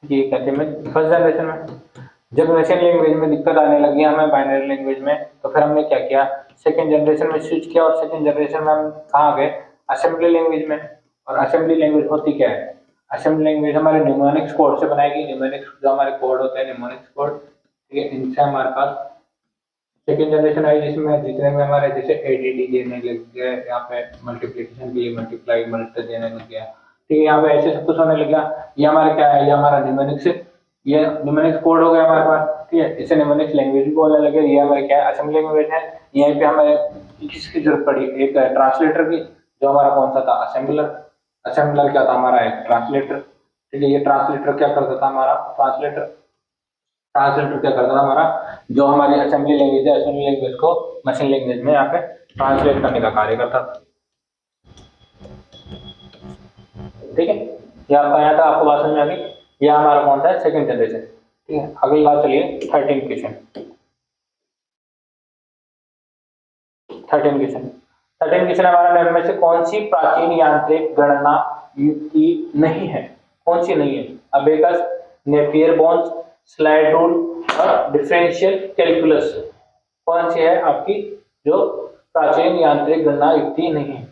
ये कहते हैं फर्स्ट जनरेशन में। जब मशीन लैंग्वेज में दिक्कत आने लगी हमें बाइनरी लैंग्वेज में, तो फिर हमने क्या किया, सेकंड जनरेशन में स्विच किया, और सेकंड जनरेशन में हम कहाँ गए, असेंबली लैंग्वेज में। और असेंबली लैंग्वेज होती क्या है, असेंबली लैंग्वेज हमारे न्यूमेरिक्स कोड से बनाएगी। न्यूमेरिक्स जो हमारे कोड होते हैं, न्यूमेरिक्स कोड, ठीक है, इनसे हमारे पास सेकेंड जनरेशन आई, जिसमें जितने में हमारे जैसे एडीडी देने लग गया, यहाँ पे मल्टीप्लिकेशन के लिए मल्टीप्लाई मल्टी देने लग गया। ठीक है, यहाँ पे ऐसे सब कुछ होने लग गया। ये हमारा क्या है, ये हमारा न्यूमेरिक्स, ये न्यूमेरिक्स कोड हो गया हमारे पास। ठीक है, इसे न्यूमेरिक्स लैंग्वेज भी बोलने लगे। ये हमारे क्या है, असेंबली लैंग्वेज है। यहीं पे हमें किसकी जरूरत पड़ी, एक ट्रांसलेटर की, जो हमारा कौन सा था, असेंबलर। असेंबलर क्या था हमारा, एक ट्रांसलेटर। ठीक है, ये ट्रांसलेटर क्या करता था हमारा, ट्रांसलेटर क्या करता था हमारा, जो हमारी असेंबली लैंग्वेज है, असेंबली लैंग्वेज को मशीन लैंग्वेज में यहाँ पे ट्रांसलेट करने का कार्य करता था। ठीक है, ये आपका यहाँ था, आपको बात समझ में आ गई। यह हमारा कौन सा है, सेकंड जनरेशन। ठीक है, अगला चलिए 13 क्वेश्चन। 13 क्वेश्चन, 13 क्वेश्चन हमारा, निम्न में से कौन सी प्राचीन यांत्रिक गणना युक्ति नहीं है? कौन सी नहीं है? Abacus, Napier bones, slide rule और डिफरेंशियल कैलकुलस। कौन सी है आपकी जो प्राचीन यांत्रिक गणना युक्ति नहीं है?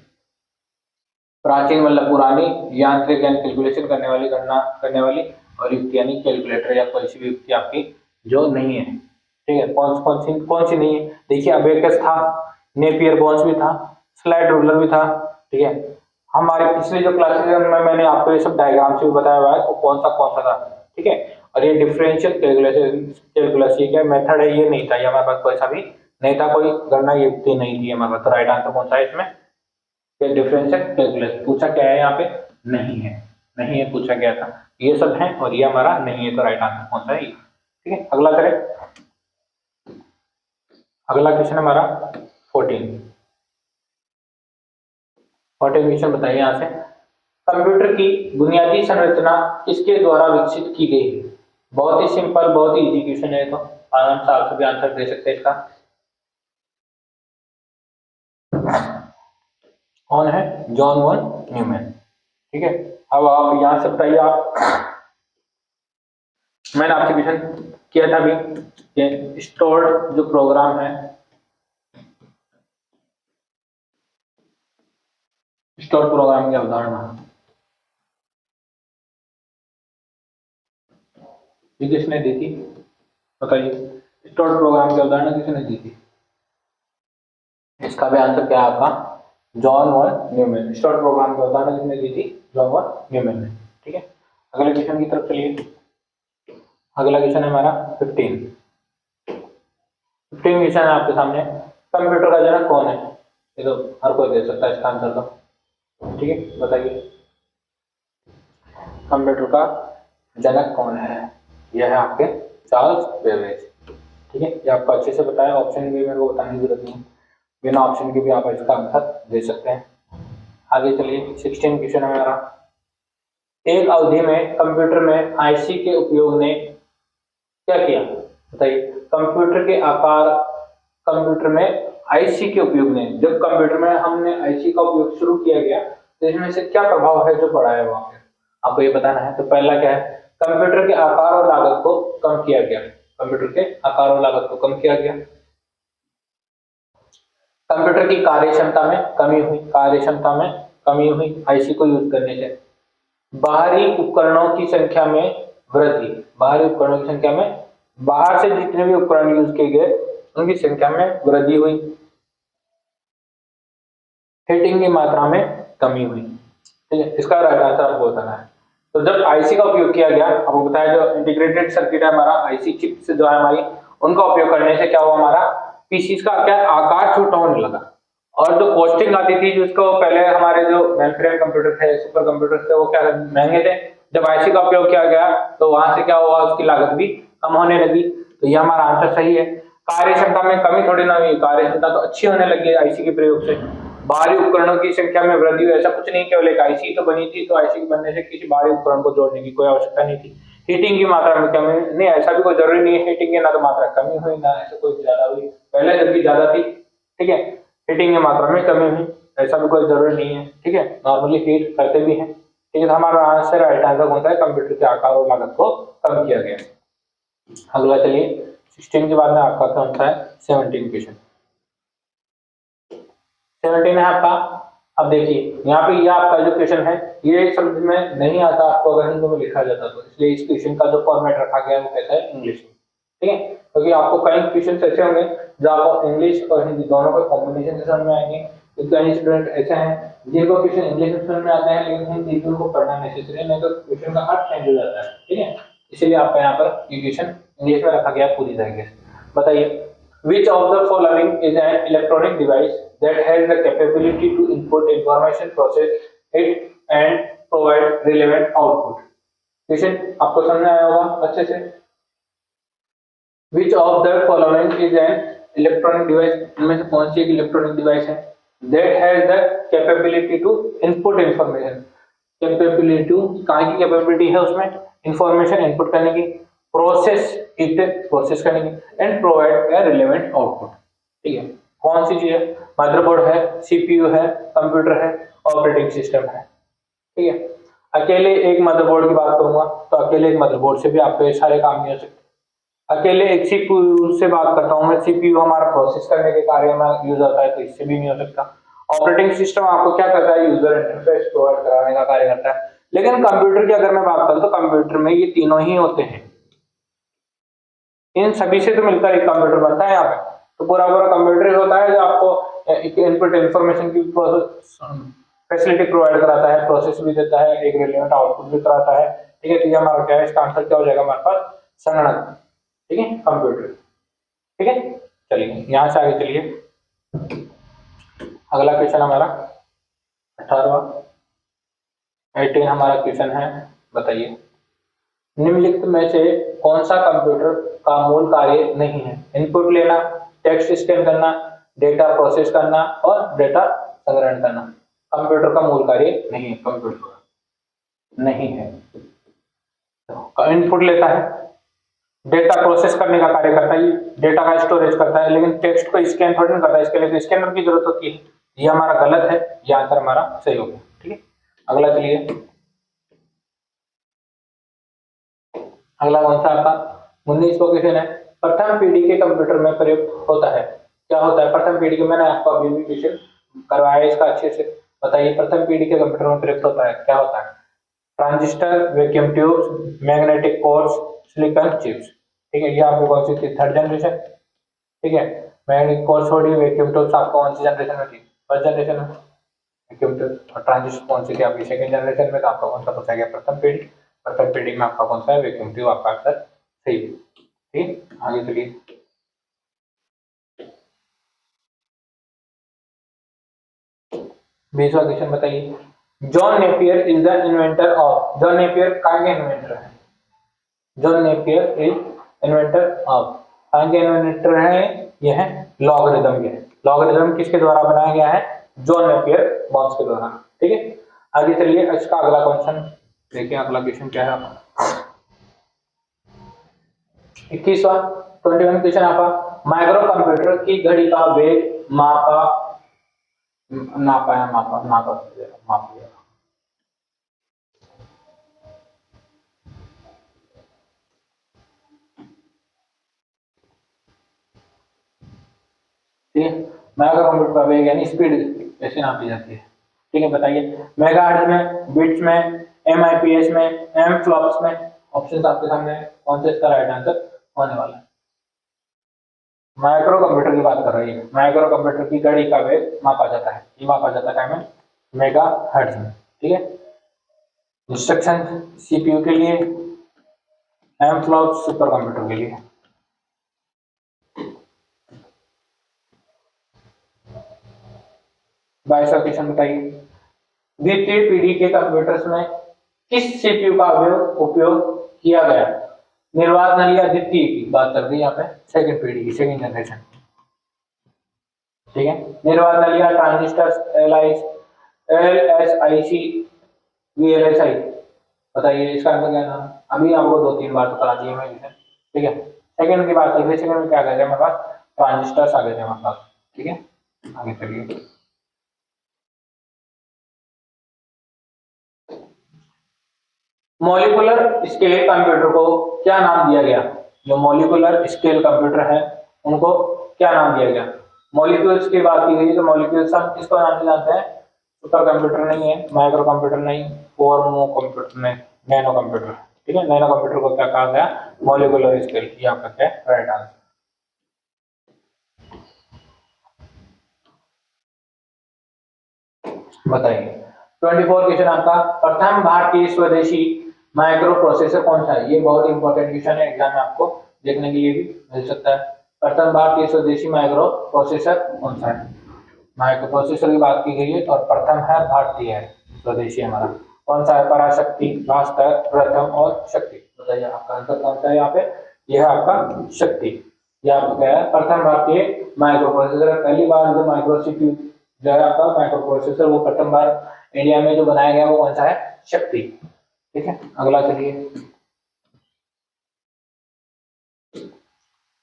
प्राचीन मतलब पुरानी, यांत्रिक यानी कैलकुलेशन करने वाली, गणना करने वाली, और युक्ति यानी कैलकुलेटर या कोई सी भी युक्ति आपकी जो नहीं है। ठीक है, कौन सी नहीं है? देखिए, अबेकस था, नेपियर बोन्स भी था, स्लाइड रूलर भी था। ठीक है, हमारे पिछले जो क्लासेस में मैंने आपको ये सब डायग्राम से भी बताया हुआ है, तो कौन सा था। ठीक है, और ये डिफरेंशियल कैलकुलस ये क्या मेथड है, ये नहीं था, ये हमारे पास कोई सा भी नहीं था, कोई गणना युक्ति नहीं थी हमारे पास। तो राइट आंसर कौन सा है इसमें, डिफरेंशियल कैलकुलस पूछा क्या है यहाँ पे, नहीं है, नहीं है पूछा गया था। ये सब है और ये हमारा नहीं है, तो राइट आंसर कौन सा है? ठीक है, अगला करें। अगला क्वेश्चन हमारा 14 क्वेश्चन बताइए यहाँ से, कंप्यूटर की बुनियादी संरचना किसके द्वारा विकसित की गई है? बहुत ही सिंपल, बहुत ही इजी क्वेश्चन है, तो आराम से आप सभी आंसर दे सकते हैं इसका। कौन है? John von Neumann. ठीक है, अब आप यहां से बताइए, आप मैंने आपसे क्वेश्चन किया था अभी, स्टोर्ड जो प्रोग्राम है, स्टोर्ड प्रोग्राम की अवधारणा ये किसने दी थी? बताइए, स्टोर्ड प्रोग्राम की अवधारणा किसने दी थी? इसका भी आंसर क्या है आपका? John von Neumann. Stored program की अवधारणा किसने दी थी? जॉन वॉन न्यूमैन ने। ठीक है, अगले क्वेश्चन की तरफ चलिए। अगला क्वेश्चन है हमारा 15 क्वेश्चन है आपके सामने, कंप्यूटर का जनक कौन है? ये तो हर कोई दे सकता है इसका आंसर तो। ठीक है, बताइए, कंप्यूटर का जनक कौन है? यह है आपके चार्ल्स बेबेज। ठीक है, ये आपको अच्छे से बताया, ऑप्शन भी मेरे को बताने की जरूरत नहीं, बिना ऑप्शन के भी आप इसका आंसर दे सकते हैं। आगे चलिए, 16 क्वेश्चन है हमारा, एक अवधि में कंप्यूटर में आईसी के उपयोग ने क्या किया? बताइए, कंप्यूटर में आईसी के उपयोग ने, जब कंप्यूटर में हमने आईसी का उपयोग शुरू किया गया, तो इसमें से क्या प्रभाव है जो पड़ा है वहां पे, आपको ये बताना है। तो पहला क्या है, कंप्यूटर के आकार और लागत को कम किया गया। कंप्यूटर के आकार और लागत को कम किया गया। कंप्यूटर की कार्य क्षमता में कमी हुई, कार्य क्षमता में कमी हुई आईसी को यूज करने से। बाहरी उपकरणों की संख्या में वृद्धि, बाहरी उपकरणों की संख्या में, बाहर से जितने भी उपकरण यूज किए गए उनकी संख्या में वृद्धि हुई। हीटिंग की मात्रा में कमी हुई। ठीक है, इसका राइट आंसर आपको बताना है। तो जब आईसी का उपयोग किया गया, आपको बताया जो इंटीग्रेटेड सर्किट है हमारा, आईसी चिप से जो है हमारी, उनका उपयोग करने से क्या हुआ, हमारा पीसीस का क्या आकार छोटा होने लगा। और जो कॉस्टिंग आती थी, जिसको पहले हमारे जो मेनफ्रेम कंप्यूटर थे, सुपर कंप्यूटर थे, वो क्या महंगे थे। जब आईसी का उपयोग किया गया तो वहां से क्या हुआ, उसकी लागत भी कम होने लगी। तो ये हमारा आंसर सही है। कार्य क्षमता में कमी थोड़ी ना हुई, कार्य क्षमता तो अच्छी होने लगी आईसी के प्रयोग से। बाहरी उपकरणों की संख्या में वृद्धि हुई, ऐसा कुछ नहीं, केवल एक आईसी तो बनी थी, तो आईसी के बनने से किसी बाहरी उपकरण को जोड़ने की कोई आवश्यकता नहीं थी। हीटिंग की मात्रा में कमी नहीं, ऐसा भी कोई जरूरी नहीं है हीटिंग की ना तो मात्रा कमी हुई ना ऐसा कोई ज्यादा हुई, पहले जबकि ज्यादा थी। ठीक है, हीटिंग की मात्रा में कमी हुई, ऐसा भी कोई जरूरी नहीं है। ठीक है, नॉर्मली हीट करते भी हैं। ठीक है, तो हमारा आंसर राइट आंसर कौन सा है, कंप्यूटर के आकार और लागत को कम किया गया। अगला चलिए 16 के बाद में आपका कौन सा है, 17 क्वेश्चन। 17 है आपका। अब देखिए यहाँ पे ये आपका जो क्वेश्चन है, ये समझ में नहीं आता आपको अगर हिंदी में लिखा जाता तो, इसलिए इस क्वेश्चन का जो फॉर्मेट रखा गया है वो कहता है इंग्लिश में। ठीक है, क्योंकि आपको कई क्वेश्चन ऐसे होंगे जो आपको इंग्लिश और हिंदी दोनों के कॉम्बिनेशन से समझ में आएंगे। तो कई स्टूडेंट ऐसे हैं जिनको क्वेश्चन इंग्लिश में समझ में आते हैं लेकिन हिंदी में उनको पढ़ना नेसेसरी नहीं, तो क्वेश्चन का अर्थ चेंज हो जाता है। ठीक है, इसीलिए आपका यहाँ पर ये क्वेश्चन इंग्लिश में रखा गया पूरी तरीके से। बताइए, which of the following is an electronic device that has the capability to input information, process it and provide relevant output? Question आपको समझ में आया होगा अच्छे से। which of the following is an electronic device, इनमें से कौन सी एक इलेक्ट्रॉनिक डिवाइस है that has the capability to input information, capability, कहाँ की कैपेबिलिटी है उसमें, इंफॉर्मेशन इनपुट करने की, प्रोसेस इट, प्रोसेस करने की, and provide a relevant output. ठीक है, कौन सी चीज है, मदरबोर्ड है, सीपीयू है, कंप्यूटर है, ऑपरेटिंग सिस्टम है। ठीक है, अकेले एक मदरबोर्ड की बात करूंगा तो अकेले एक मदरबोर्ड से भी आपके सारे काम नहीं हो सकते। अकेले एक सीपीयू से बात करता हूं मैं, सीपीयू हमारा प्रोसेस करने के कार्य में यूज होता है, तो इससे भी नहीं हो सकता। ऑपरेटिंग सिस्टम आपको क्या करता है, यूजर इंटरफेस प्रोवाइड कराने का कार्य करता है। लेकिन कंप्यूटर की अगर मैं बात करूं तो कंप्यूटर में ये तीनों ही होते हैं, इन सभी से तो मिलकर एक कंप्यूटर बनता है यहाँ पे। तो पूरा पूरा कंप्यूटर ही होता है जो आपको इनपुट इंफॉर्मेशन की फैसिलिटी प्रोवाइड कराता है, प्रोसेस भी देता है, एक रिलेवेंट आउटपुट भी कराता है। ठीक है, तो ये हमारा क्या है, इसका आंसर क्या हो जाएगा हमारे पास, संगणक। ठीक है, कंप्यूटर। ठीक है, चलिए यहां से आगे चलिए। अगला क्वेश्चन हमारा 18वां 18 हमारा क्वेश्चन है। बताइए, निम्नलिखित में से कौन सा कंप्यूटर का मूल कार्य नहीं है, इनपुट लेना, टेक्स्ट स्कैन करना, डेटा प्रोसेस करना और डेटा संग्रहण करना। कंप्यूटर का मूल कार्य नहीं है, कंप्यूटर नहीं है। इनपुट लेता है, डेटा प्रोसेस करने का कार्य करता है, डेटा का स्टोरेज करता है, लेकिन टेक्स्ट को स्कैन थोड़ी नहीं करता है, इसके लिए तो स्कैनर की जरूरत होती है। ये हमारा गलत है, ये आंसर हमारा सही हो गया। ठीक है, अगला चलिए। अगला कौन सा आपका 19वां क्वेश्चन है। प्रथम पीढ़ी के कंप्यूटर में प्रयुक्त होता है, क्या होता है प्रथम पीढ़ी के, मैंने आपको अभी भी क्वेश्चन करवाया इसका अच्छे से। बताइए, प्रथम पीढ़ी के कंप्यूटर में प्रयुक्त होता है, क्या होता है, transistor, vacuum tubes, magnetic course, silicon chips. ठीक है, ये आपको कौन सी थी, थर्ड जनरेशन। ठीक है, मैग्नेटिक कोर्स छोड़ी, वैक्यूम ट्यूब्स आपको कौन सी जनरेशन में थी, फर्स्ट जनरेशन में। वैक्यूम ट्यूब और ट्रांजिस्टर कौन सी थी आपकी, सेकंड जनरेशन में। तो आपका कौन सा पूछा गया, प्रथम पीढ़ी। प्रथम पीढ़ी में आपका कौन सा है, वैक्यूम ट्यूब आपका आंसर सही है। ठीक, आगे चलिए। बीसवा क्वेश्चन बताइए, John Napier is the inventor of, John Napier कहाँ के इन्वेंटर है, John Napier is inventor of, कहाँ के इन्वेंटर है, यह है लॉगरिथम के। लॉगरिथम किसके द्वारा बनाया गया है, जॉन नेपियर बॉन्स के द्वारा। ठीक है, आगे चलिए। इसका अगला क्वेश्चन देखिए, अगला क्वेश्चन क्या है आपका 21वां 21 क्वेश्चन आपका, माइक्रो कंप्यूटर की घड़ी का वेग मापा नापा है, मापा नापा माप लिया। ठीक है, मेगा कंप्यूटर का वेग यानी स्पीड कैसे नापी जाती है, ठीक है बताइए। मेगाहर्ट्ज में, बिट्स में, एमआईपीएस में, एम फ्लॉप्स में। ऑप्शन आपके सामने है, कौन सा इसका राइट आंसर होने वाला है। माइक्रो कंप्यूटर की बात कर रही है, माइक्रो कंप्यूटर की घड़ी का वेग मापा जाता है, ये मापा जाता है हमें मेगाहर्ट्ज में, ठीक है। इंस्ट्रक्शन सीपीयू के लिए, एम फ्लॉप्स सुपर कंप्यूटर के लिए। 22वां क्वेश्चन बताइए, द्वितीय पीढ़ी के कंप्यूटर्स में किस सीपीयू का उपयोग किया गया। निर्वात नलिया द्वितीय की बात कर रही है यहाँ पे, सेकंड पीढ़ी की, सेकंड जनरेशन, ठीक है। निर्वात नलिया, ट्रांजिस्टर, एलएसआईसी, वीएलएसआई, बताइए इसका आंसर क्या है। अभी आपको 2-3 बार तो करा दिए मैं इसे, ठीक है। सेकंड की बात करें, सेकंड में क्या आ गया हमारे पास, ट्रांजिस्टर्स आ गए थे हमारे पास, ठीक है। आगे चलिए, मॉलिक्यूलर स्केल कंप्यूटर को क्या नाम दिया गया। जो मॉलिक्यूलर स्केल कंप्यूटर है उनको क्या नाम दिया गया। मॉलिक्यूल्स की बात की गई तो मॉलिक्यूल्स हम किसको नाम से जानते हैं, सुपर कंप्यूटर नहीं है, माइक्रो कंप्यूटर नहीं, फोर्मो कंप्यूटर नहीं, नैनो कंप्यूटर, ठीक है। नैनो कंप्यूटर को क्या कहा गया, मॉलिक्यूलर स्केल, ये आपका क्या राइट आंसर। बताइए 24 क्वेश्चन आपका, प्रथम भारतीय स्वदेशी माइक्रो प्रोसेसर कौन सा है। ये बहुत इंपॉर्टेंट क्वेश्चन है, एग्जाम में आपको देखने के लिए भी मिल सकता है। प्रथम भारतीय स्वदेशी माइक्रो प्रोसेसर कौन सा है। माइक्रो प्रोसेसर की बात की गई है और प्रथम है भारतीय है, स्वदेशी हमारा कौन सा है, पराशक्ति, भास्कर, प्रथम और शक्ति। बताइए आपका आंसर कौन सा है यहाँ पे, यह है आपका शक्ति। यह आपका क्या है, प्रथम भारतीय माइक्रो प्रोसेसर। पहली बार जो माइक्रो सीपीयू जो है आपका माइक्रो प्रोसेसर, वो प्रथम बार इंडिया में जो बनाया गया वो कौन सा है, शक्ति, ठीक है। अगला चलिए,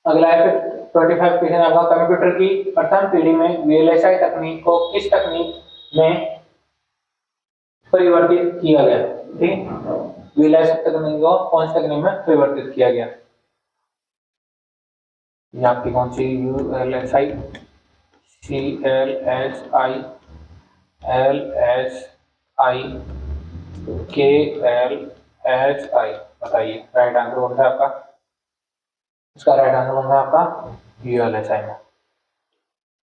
अगला है 25 क्वेश्चन आपका, कंप्यूटर की प्रथम पीढ़ी में वीएलएसआई तकनीक को किस तकनीक में परिवर्तित किया गया, ठीक। वीएलएसआई तकनीक को कौन सी तकनीक में परिवर्तित किया गया। ये आपकी कौन सी, यूएलएसआई, सीएलएसआई, एलएसआई, केएलएसआई, बताइए राइट आंसर कौन सा आपका, इसका राइट आंसर कौन सा आपका, यूएलएसआई में,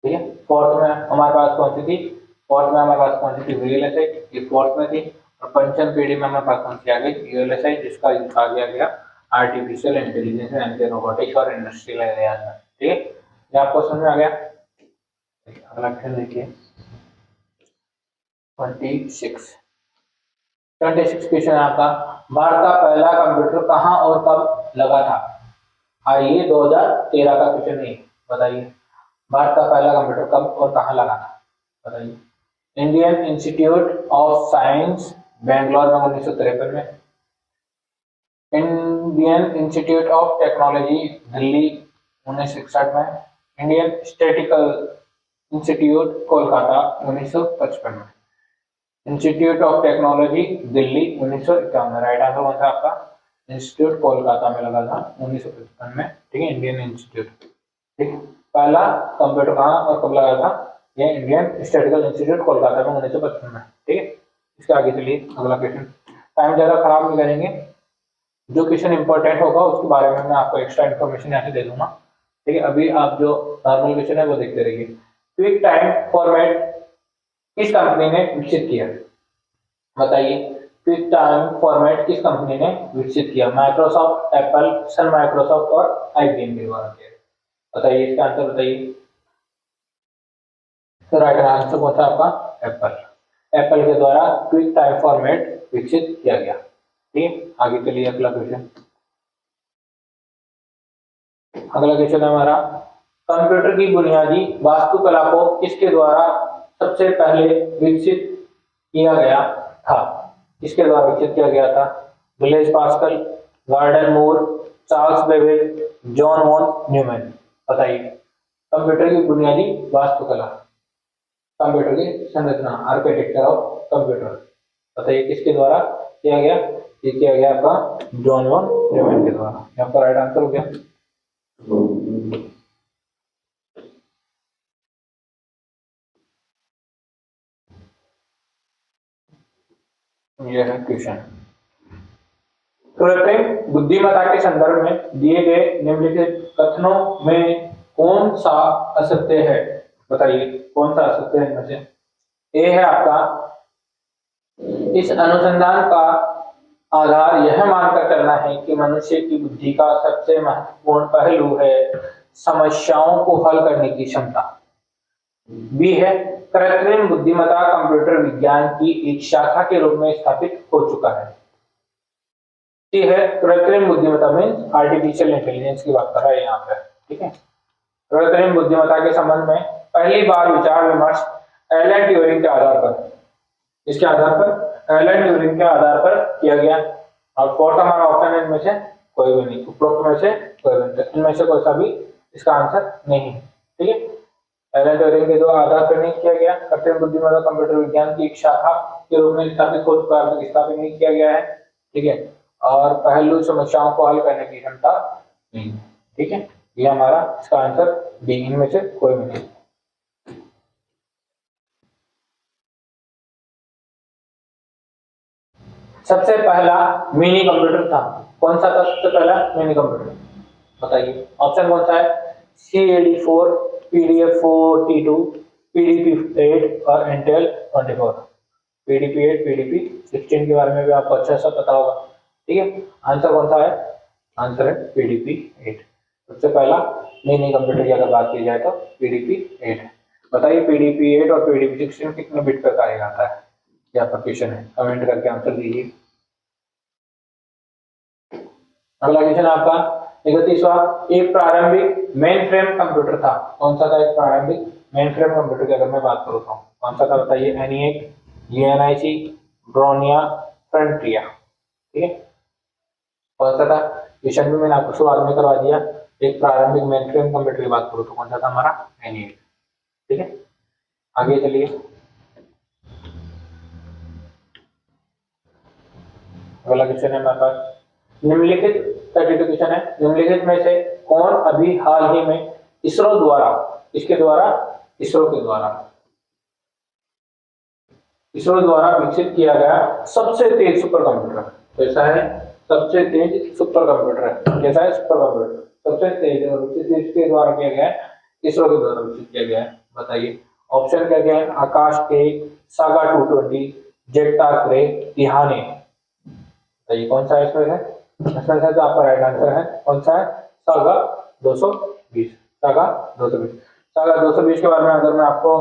ठीक है। फोर्थ में हमारे पास कौन सी थी, फोर्थ में हमारे पास कौन सी थी, वीएलएसआई, ये फोर्थ में थी। और पंचम पीढ़ी में हमारे पास कौन सी आ गई, यूएलएसआई, जिसका यूज आ गया आर्टिफिशियल इंटेलिजेंस एंड रोबोटिक्स और इंडस्ट्रियल एरियाज में, ठीक है। ये आपको समझ में आ गया। अगला क्वेश्चन देखिए 26 क्वेश्चन आपका, भारत का पहला कंप्यूटर कहाँ और कब लगा था। आइए 2013 का क्वेश्चन नहीं, बताइए भारत का पहला कंप्यूटर कब और कहाँ लगा था, बताइए। Indian institute of science Bangalore में 1953 में, Indian institute of technology Delhi 1961 में, इंडियन स्टैटिकल इंस्टीट्यूट कोलकाता 1955 में, इंस्टीट्यूट ऑफ टेक्नोलॉजी दिल्ली 1951 में। राइट आंसर कौन सा आपका, इंस्टीट्यूट कोलकाता में लगा था 1955 में, ठीक है, इंडियन इंस्टीट्यूट, ठीक। पहला कंप्यूटर कहाँ और कब लगा था, ये इंडियन स्टैटिकल इंस्टीट्यूट कोलकाता में 1955 में, ठीक है। इसके आगे चलिए, अगला क्वेश्चन, टाइम ज्यादा खराब नहीं करेंगे, जो क्वेश्चन इंपॉर्टेंट होगा उसके बारे में मैं आपको एक्स्ट्रा इन्फॉर्मेशन यहाँ से दे दूंगा, ठीक है। अभी आप जो नॉर्मल क्वेश्चन है वो देखते रहिए। क्विक टाइम फॉर्मेट किस कंपनी ने विकसित किया, बताइए। क्विक टाइम फॉर्मेट किस कंपनी ने विकसित किया, माइक्रोसॉफ्ट, एप्पल, सन माइक्रोसॉफ्ट और आईबीएम के द्वारा किया, बताइए इसका आंसर बताइए। तो राइट आंसर कौन सा आपका, एप्पल, एप्पल के द्वारा क्विक टाइम फॉर्मेट विकसित किया गया, ठीक है। आगे चलिए, अगला क्वेश्चन, अगला क्वेश्चन है हमारा, कंप्यूटर की बुनियादी वास्तुकला को किसके द्वारा सबसे पहले विकसित किया गया था, किसके द्वारा विकसित किया गया था। Blaise Pascal, Gordon Moore, Charles Babbage, John von Neumann, बताइए। कंप्यूटर की बुनियादी वास्तुकला, कंप्यूटर की संरचना, आर्किटेक्चर ऑफ कंप्यूटर, बताइए किसके द्वारा किया गया, ये किया गया आपका जॉन वॉन न्यूमैन के द्वारा। आपका राइट आंसर हो गया। यह है क्वेश्चन। कृत्रिम बुद्धिमत्ता के संदर्भ में दिए गए निम्नलिखित कथनों में कौन सा असत्य है? बताइए कौन सा असत्य है इनमें से? ए है आपका, इस अनुसंधान का आधार यह मानकर करना है कि मनुष्य की बुद्धि का सबसे महत्वपूर्ण पहलू है समस्याओं को हल करने की क्षमता। बी है, कृत्रिम बुद्धिमत्ता कंप्यूटर विज्ञान की एक शाखा के रूप में स्थापित हो चुका है। सी है, कृत्रिम बुद्धिमत्ता मीन्स आर्टिफिशियल इंटेलिजेंस की बात कर रहा है यहाँ पे, ठीक है। कृत्रिम बुद्धिमत्ता के संबंध में पहली बार विचार विमर्श एलन ट्यूरिंग के आधार पर, इसके आधार पर एलन ट्यूरिंग के आधार पर किया गया। और फोर्थ हमारा ऑप्शन है इनमें से कोई भी नहीं, उपरोक्त में से कोई भी नहीं, इनमें से कोई सा भी इसका आंसर नहीं है, ठीक है। एलन ट्यूरिंग के द्वारा आधार पर नहीं किया गया, कृत्रिम बुद्धिमत्ता कंप्यूटर विज्ञान की एक शाखा के रूप में स्थापित हो चुका है, स्थापित नहीं किया गया है, ठीक है। और पहलू समस्याओं को हल करने की क्षमता नहीं, ठीक है। ये हमारा इसका आंसर बी, इनमें से कोई भी नहीं। सबसे पहला मिनी कंप्यूटर था, कौन सा था सबसे पहला मिनी कंप्यूटर? बताइए ऑप्शन कौन सा है? CAD4, PDF4T2, PDP-8 और Intel 24। PDP-8, PDP-16 के बारे में भी आपको अच्छा सा पता होगा, ठीक है। आंसर कौन सा है? आंसर है PDP-8। सबसे पहला मिनी कंप्यूटर की अगर बात की जाए तो PDP-8। बताइए PDP-8 और PDP-16 कितने बिट पर कार्य करता है? क्या क्वेश्चन है, कमेंट करके आंसर दीजिए। अगला क्वेश्चन आपका 31वां, एक प्रारंभिक मेन फ्रेम कंप्यूटर था, कौन सा था एक प्रारंभिक मेन फ्रेम कंप्यूटर की अगर मैं बात करूँ तो कौन सा था? बताइए ENIAC, UNIC, ब्रोनिया, फ्रंटिया, ठीक है। कौन सा था? क्वेश्चन भी मैंने आपको शुरुआत में करवा दिया। एक प्रारंभिक मेन फ्रेम कंप्यूटर की बात करूँ तो कौन सा था हमारा? ENIAC, ठीक है। आगे चलिए, अगला क्वेश्चन है हमारे पास निम्नलिखित 32 क्वेश्चन है, निम्नलिखित में से कौन अभी हाल ही में इसरो द्वारा, इसके द्वारा, इसरो के द्वारा, इसरो द्वारा विकसित किया गया सबसे तेज सुपर कंप्यूटर कैसा है? सबसे तेज सुपर कंप्यूटर है, कैसा है सुपर कंप्यूटर? सबसे तेज और विकसित इसके द्वारा किया गया है, इसरो के द्वारा विकसित किया गया है। बताइए ऑप्शन क्या क्या है? आकाश के, सागा 220, जेटा क्रे, तिहाने। बताइए कौन सा इसमें है? इसमें से जो आपका राइट आंसर है कौन सा है? Saga 220, saga 220। सागा 220 के बारे में अगर मैं आपको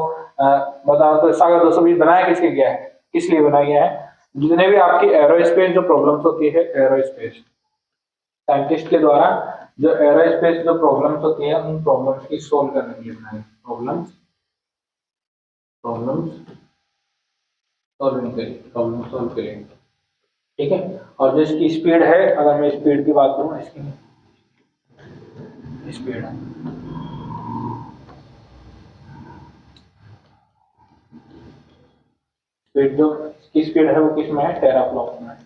बताऊं तो सागा 220 बनाया किसके गया है, किस लिए बनाया गया है? जितने भी आपकी एरोस्पेस जो प्रॉब्लम्स होती है, एरोस्पेस साइंटिस्ट के द्वारा जो एरोस्पेस जो प्रॉब्लम्स होती है उन प्रॉब्लम्स की सोल्व करने के लिए बनाया, प्रॉब्लम्स सॉल्व के लिए, ठीक है। और जो इसकी स्पीड है, अगर मैं स्पीड की बात करूं, इसकी स्पीड है स्पीड जो इसकी स्पीड है वो किस में है? टेराफ्लॉप्स में,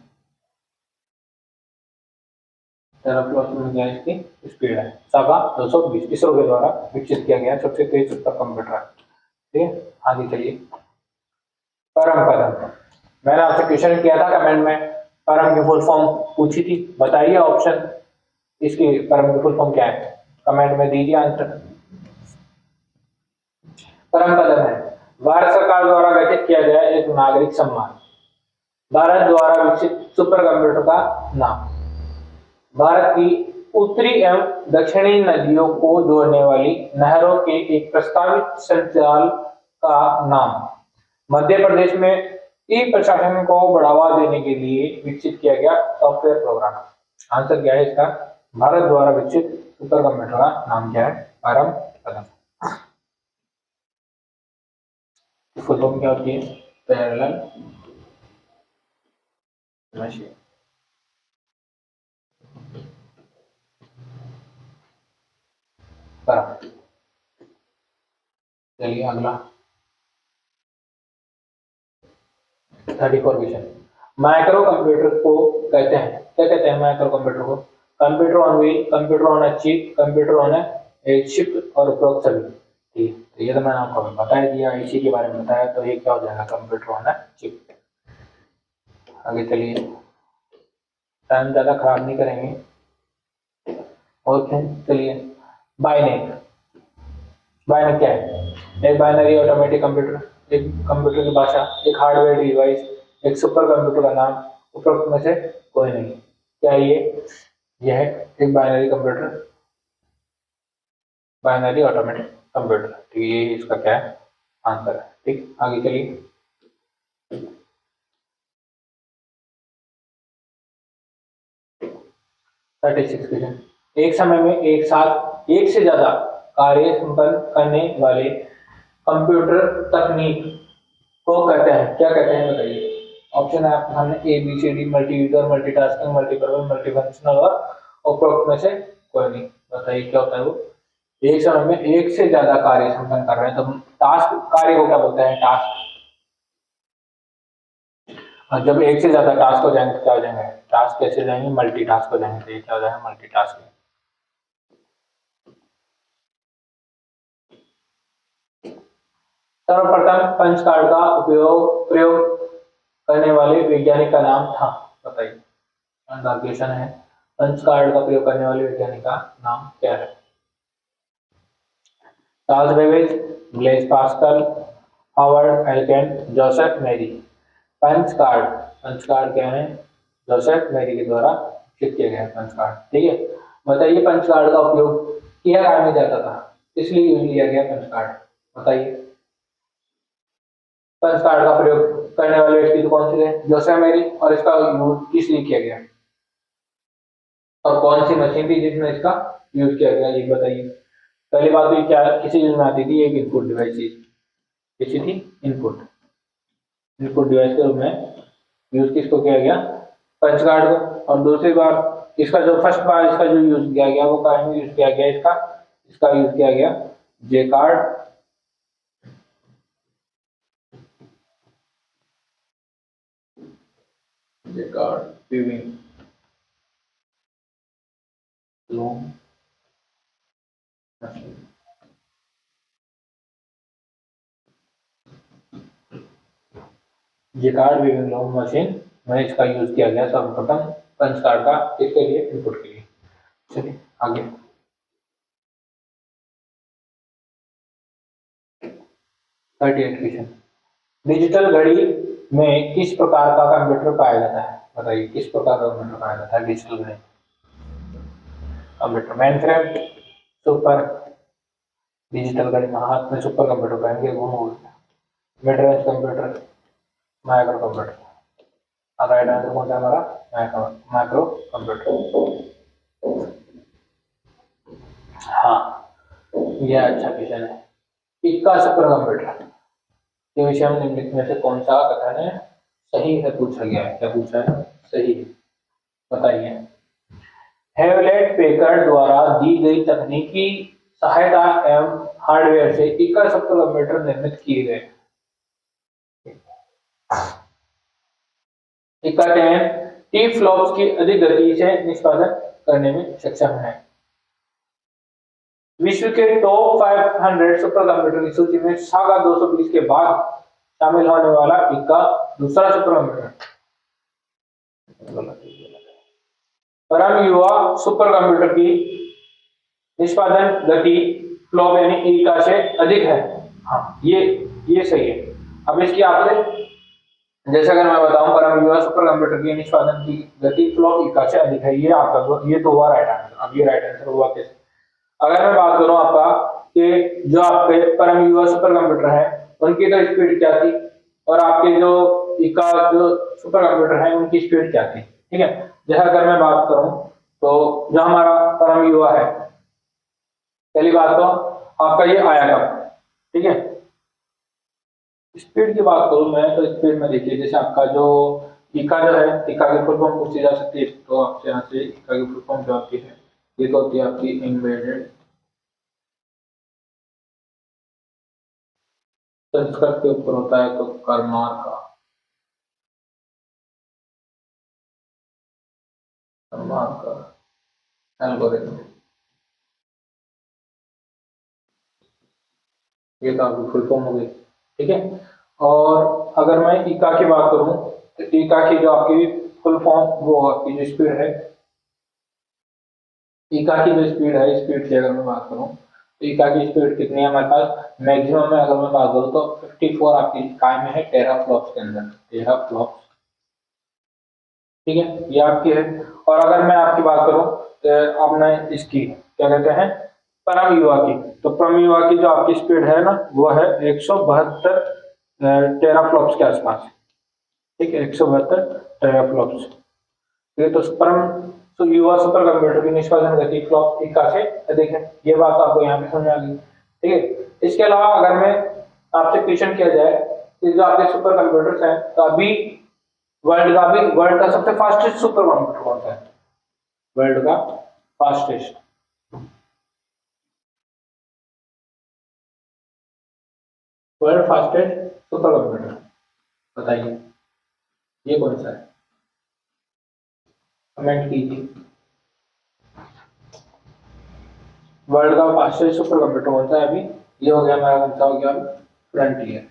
टेराफ्लॉप्स में क्या इसकी स्पीड है? सागा 220 इसरो के द्वारा विकसित किया गया सबसे तेज सुपर कंप्यूटर, ठीक है। आगे चलिए, परम पदम, मैंने आपसे क्वेश्चन किया था कमेंट में, परम की फुल फॉर्म पूछी थी, बताइए ऑप्शन इसकी परम की फुल फॉर्म क्या है? कमेंट में दीजिए आंसर। परम पदम है भारत सरकार द्वारा गठित किया गया एक नागरिक सम्मान, भारत द्वारा विकसित सुपर कंप्यूटर का नाम, भारत की उत्तरी एवं दक्षिणी नदियों को जोड़ने वाली नहरों के एक प्रस्तावित संचाल का नाम, मध्य प्रदेश में ई प्रशासन को बढ़ावा देने के लिए विकसित किया गया सॉफ्टवेयर प्रोग्राम। आंसर क्या है इसका? भारत द्वारा विकसित सुपर कंप्यूटर का नाम क्या है? परम पदम। फुल फॉर्म क्या होती है? Parallel machine. परम। चलिए अगला 34 क्वेश्चन, माइक्रो कंप्यूटर को कहते हैं, क्या कहते हैं माइक्रो कंप्यूटर को? Computer on wheel, computer on a chip, computer on a chip और उपरोक्त सभी, ठीक। तो ये तो मैंने आपको बता दिया, इसी के बारे में बताया, तो ये क्या हो जाएगा? Computer on a chip. आगे चलिए, टाइम ज़्यादा खराब नहीं करेंगे। ओके चलिए, बाइनरी। बाइनरी क्या है? एक बाइनरी ऑटोमेटिक कंप्यूटर, एक कंप्यूटर की भाषा, एक हार्डवेयर डिवाइस, एक सुपर कंप्यूटर का नाम, उपरोक्त में से कोई नहीं। क्या ये? यह है एक binary computer, binary automatic computer. ठीक है, ये इसका क्या है? आंसर है। ठीक, आगे चलिए। 36 क्वेश्चन। एक समय में एक साथ एक से ज्यादा कार्य संपन्न करने वाले कंप्यूटर तकनीक को कहते हैं, क्या कहते हैं बताइए? ऑप्शन है आपके सामने A B C D, multi user, multitasking, multipurpose, multifunctional और उपरोक्त में से कोई नहीं। बताइए क्या होता है वो? एक समय में एक से ज्यादा कार्य संपन्न कर रहे हैं तो टास्क, कार्य को क्या बोलते हैं? टास्क। और जब एक से ज्यादा टास्क हो जाएंगे तो क्या हो जाएंगे? टास्क कैसे जाएंगे? मल्टीटास्क हो जाएंगे। तो ये क्या हो जाएगा? मल्टीटास्किंग। सर्वप्रथम पंच कार्ड का प्रयोग करने वाले वैज्ञानिक का नाम था, बताइए। क्वेश्चन है, पंच कार्ड का प्रयोग करने वाले वैज्ञानिक का नाम क्या है? Charles Babbage, Blaise Pascal, Howard Aiken, Joseph Marie. Punch card क्या है? जोसेफ मेरी के द्वारा विकसित किया गया पंच कार्ड। ठीक है, बताइए पंच कार्ड का उपयोग किया कार्य में जाता था, इसलिए यूज लिया गया पंच कार्ड। बताइए, पंच कार्ड का प्रयोग करने वाले व्यक्ति तो कौन से थे? जोसेफ मेरी। और इसका यूज किस लिए किया गया और कौन सी मशीन थी जिसमें इसका यूज किया गया, ये बताइए। पहली बात तो क्या किसी यूज में आती थी? एक इनपुट डिवाइस थी। किसी थी? इनपुट, इनपुट डिवाइस के रूप में यूज किसको किया गया? पंच कार्ड को। और दूसरी बात, इसका जो फर्स्ट बार इसका जो यूज किया गया वो कहाँ में यूज किया गया? इसका यूज किया गया जे कार्ड, जे कार्ड विविंग लूम मशीन। ये कार्ड विविंग लूम मशीन में इसका यूज किया गया सर्वप्रथम पंच कार्ड का, इसके लिए इनपुट के लिए। चलिए आगे। 38 क्वेश्चन। डिजिटल घड़ी में किस प्रकार का कंप्यूटर पाया जाता है? बताइए, किस प्रकार का कंप्यूटर पाया जाता है डिजिटल घड़ी? Computer mainframe, super, digital घड़ी में हाथ में सुपर कंप्यूटर पहन के घूमोगे, mid range computer, micro computer. Right answer कौन सा हमारा? Micro computer. हाँ, यह अच्छा क्वेश्चन है। इक्का सुपर कंप्यूटर के विषय में निम्नलिखित में से कौन सा कथन है सही है पूछा गया है? क्या पूछा है? सही है, बताइए। हेवलेट पेकर्ड द्वारा दी गई तकनीकी सहायता एवं हार्डवेयर से इक्का सुपर कंप्यूटर निर्मित किए गए। इक्का टी फ्लॉप्स की अधिक गति से निष्पादन करने में सक्षम है। विश्व के टॉप 500 सुपर कंप्यूटर की सूची में सागा 220 के बाद शामिल होने वाला इक्का दूसरा सुपर कंप्यूटर। परम युवा सुपर कंप्यूटर की निष्पादन गति फ्लॉप यानी इक्का से अधिक है। हाँ, ये सही है। अब इसकी आपसे, जैसे अगर मैं बताऊं परम युवा सुपर कंप्यूटर की निष्पादन की गति फ्लॉप इक्का से अधिक है, ये आपका ये तो हुआ राइट आंसर। अब ये राइट आंसर हुआ कैसे? अगर मैं बात करूं आपका कि जो आपके परम युवा सुपर कंप्यूटर है उनकी तो स्पीड क्या थी और आपके जो इका जो सुपर कंप्यूटर है उनकी स्पीड क्या थी? ठीक है, जैसा अगर मैं बात करूं तो जो हमारा परम युवा है, पहली बात तो आपका ये आया कब? ठीक है, स्पीड की बात करूं मैं तो स्पीड में देखिए, जैसे आपका जो इका जो है, इका की फुल फॉर्म पूछी जा सकती है तो आपसे यहाँ से इका की फुल फॉर्म जो आपकी है ये तो होती है आपकी एम्बेडेड संस्कृत के ऊपर होता है तो कर्मार का एल्गोरिथम, ये तो आपकी फुल फॉर्म हो गई। ठीक है, और अगर मैं इका की बात करूं तो ई का की जो आपकी फुल फॉर्म वो आपकी जो स्पीड है, ई का की जो स्पीड है, स्पीड की अगर मैं बात करूं तो ई का की स्पीड कितनी है हमारे पास, मैक्सिमम में अगर मैं बात करूं तो 54 आपकी काय में है टेराफ्लॉप्स के अंदर, टेराफ्लॉप्स, ठीक है, ये आपकी है। और अगर मैं आपकी बात करूं तो आपने इसकी क्या कहते हैं परम युवा की, तो परम युवा की जो आपकी स्पीड है ना वो है 172 टेराफ्लॉप्स के आसपास, ठीक है, 172 टेराफ्लॉप्स। ये तो परम तो युवा सुपर कंप्यूटर की निष्पादन गति फ्लॉप इक्का से देखें, ये बात आपको यहाँ पे समझ आ गई, ठीक है। इसके अलावा अगर मैं आपसे क्वेश्चन किया जाए कि जो आपके सुपर कंप्यूटर्स हैं तो अभी वर्ल्ड का सबसे फास्टेस्ट सुपर कंप्यूटर कौन सा है, वर्ल्ड का fastest, world fastest super computer बताइए ये कौन सा है, कमेंट कीजिए। वर्ल्ड का फास्टेस्ट सुपर कंप्यूटर कौन सा है अभी, ये हो गया हमारा कौन सा हो गया फ्रंटियर,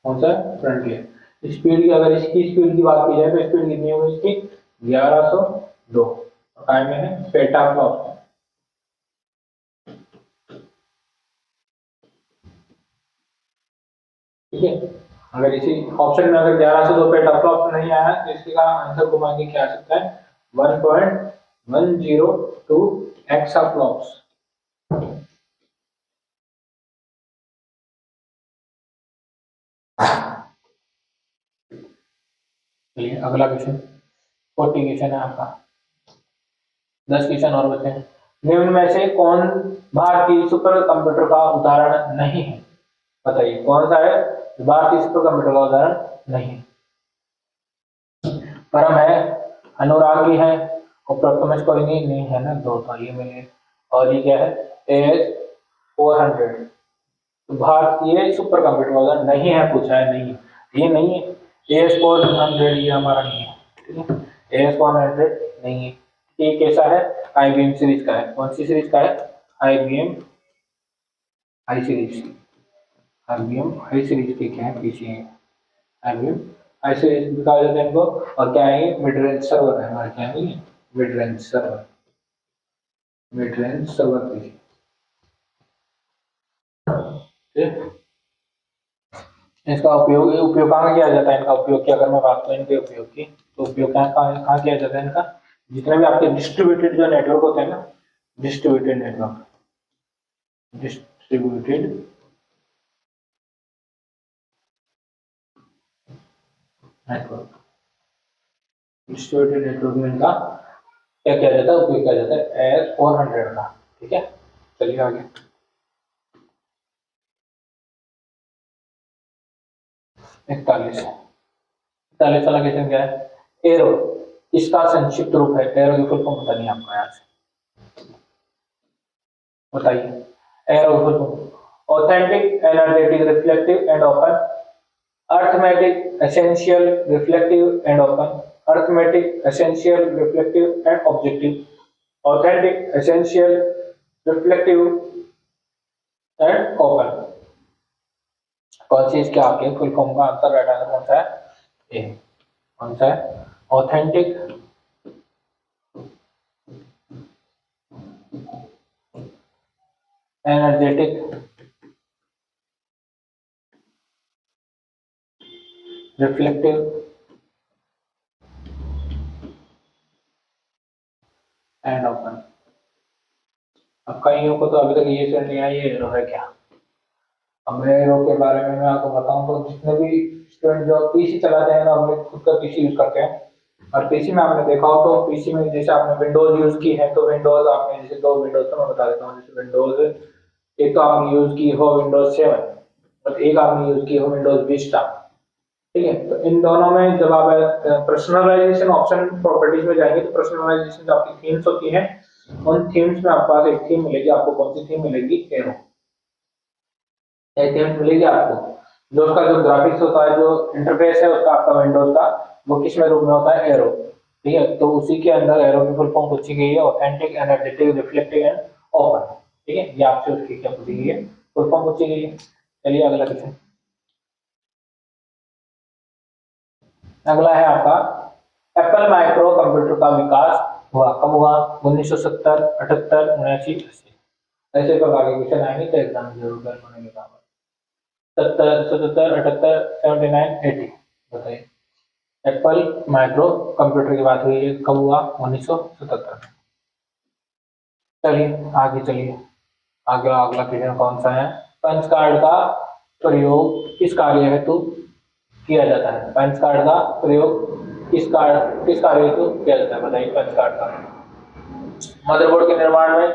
कौन सा फ्रंटियर। स्पीड की अगर इसकी स्पीड की बात की जाए तो स्पीड कितनी होगी इसकी 1102, टाइम में है पेटाफ्लॉप, ठीक है। अगर इसी ऑप्शन में अगर 1102 पेटाफ्लॉप नहीं आया तो इसका आंसर घुमा के क्या आ सकता है 1.102 एक्साफ्लॉप्स। चलिए अगला क्वेश्चन 40 क्वेश्चन है आपका, 10 क्वेश्चन और बचे हैं। निम्न में से कौन भारतीय सुपर कंप्यूटर का उदाहरण नहीं है, बताइए कौन सा है भारतीय सुपर कंप्यूटर का उदाहरण नहीं है। परम है, अनुरागी है और प्रथमेश कोई नहीं है ना, दो तो ये मिले, और ये क्या है एएस 400। तो भारतीय सुपर कंप्यूटर का उदाहरण नहीं है, पूछा है नहीं है, ये नहीं है एएस 400, ये हमारा नहीं है, ठीक है, एएस 400 नहीं है। ये कैसा है आईबीएम सीरीज का है, कौन सी सीरीज का है आईबीएम आई सीरीज, आईबीएम आई सीरीज के क्या है पीछे है आईबीएम आई सीरीज दिखाया जाता है इनको। और क्या है मिड रेंज सर्वर है हमारा, क्या है mid range server, mid range server पीछे, ठीक। इसका उपयोग कहाँ किया जाता है, इनका उपयोग की अगर मैं बात करूँ इनके उपयोग की तो उपयोग कहाँ किया जाता है इनका, जितने भी आपके डिस्ट्रीब्यूटेड जो नेटवर्क होते हैं ना, distributed network, distributed network, distributed network में इनका क्या किया जाता है उपयोग किया जाता है एस 400 का, ठीक है। चलिए आगे 41 वाला क्वेश्चन क्या है, एरो इसका संक्षिप्त रूप है, एरो की फुल फॉर्म पता नहीं आपको यार से बताइए, एरो की full form authentic energetic reflective and open, arithmetic essential reflective and open, arithmetic essential reflective and objective, authentic essential reflective and open. कौन सी इसके आपके फुल फॉर्म का आंसर राइट आंसर कौन सा है ए, कौन सा है authentic energetic reflective and open. अब कईयों को तो अभी तक ये समझ नहीं आई ये एरो है क्या। अब मैं एरो के बारे में मैं आपको बताऊं तो जितने भी स्टूडेंट जो पीसी चलाते हैं ना, हम खुद का पीसी यूज करते हैं, और पीसी में आपने देखा हो तो पीसी में जैसे आपने विंडोज यूज की है तो विंडोज आपने जैसे दो विंडोज तो मैं बता देता हूँ, जैसे विंडोज एक तो आपने यूज की हो विंडोज 7 और एक आपने यूज की हो विंडोज विस्टा, ठीक है। तो इन दोनों में जब आप पर्सनलाइजेशन ऑप्शन प्रॉपर्टीज में जाएंगे तो पर्सनलाइजेशन जो आपकी थीम्स होती हैं उन थीम्स में आपके पास एक थीम मिलेगी, आपको कौन सी थीम मिलेगी एरो, एक थीम मिलेगी आपको, जो उसका जो ग्राफिक्स होता है जो इंटरफेस है उसका आपका विंडोज का वो किस में रूप में होता है एरो, ठीक है। तो उसी के अंदर एरो की फुल फॉर्म पूछी गई है authentic energetic reflective and open, ठीक है, ये आपसे उसकी क्या पूछी गई है फुल फॉर्म पूछी गई है। चलिए अगला क्वेश्चन अगला है आपका एप्पल माइक्रो कंप्यूटर का विकास हुआ कब हुआ? 1970, 78, 79, 80। ऐसे प्रकार के क्वेश्चन आएंगे तो एग्जाम में जरूर कर होने के बाद 70, 77, 78, 79, 80। बताइए एप्पल माइक्रो कंप्यूटर की बात हुई है कब हुआ? 1977 में। चलिए आगे चलिए, अगला क्वेश्चन कौन सा है? पंच कार्ड का प्रयोग किस कार्य हेतु किया जाता है? पंच कार्ड का प्रयोग किस कार्य हेतु किया जाता है? बताइए पंच कार्ड का। मदरबोर्ड के निर्माण में,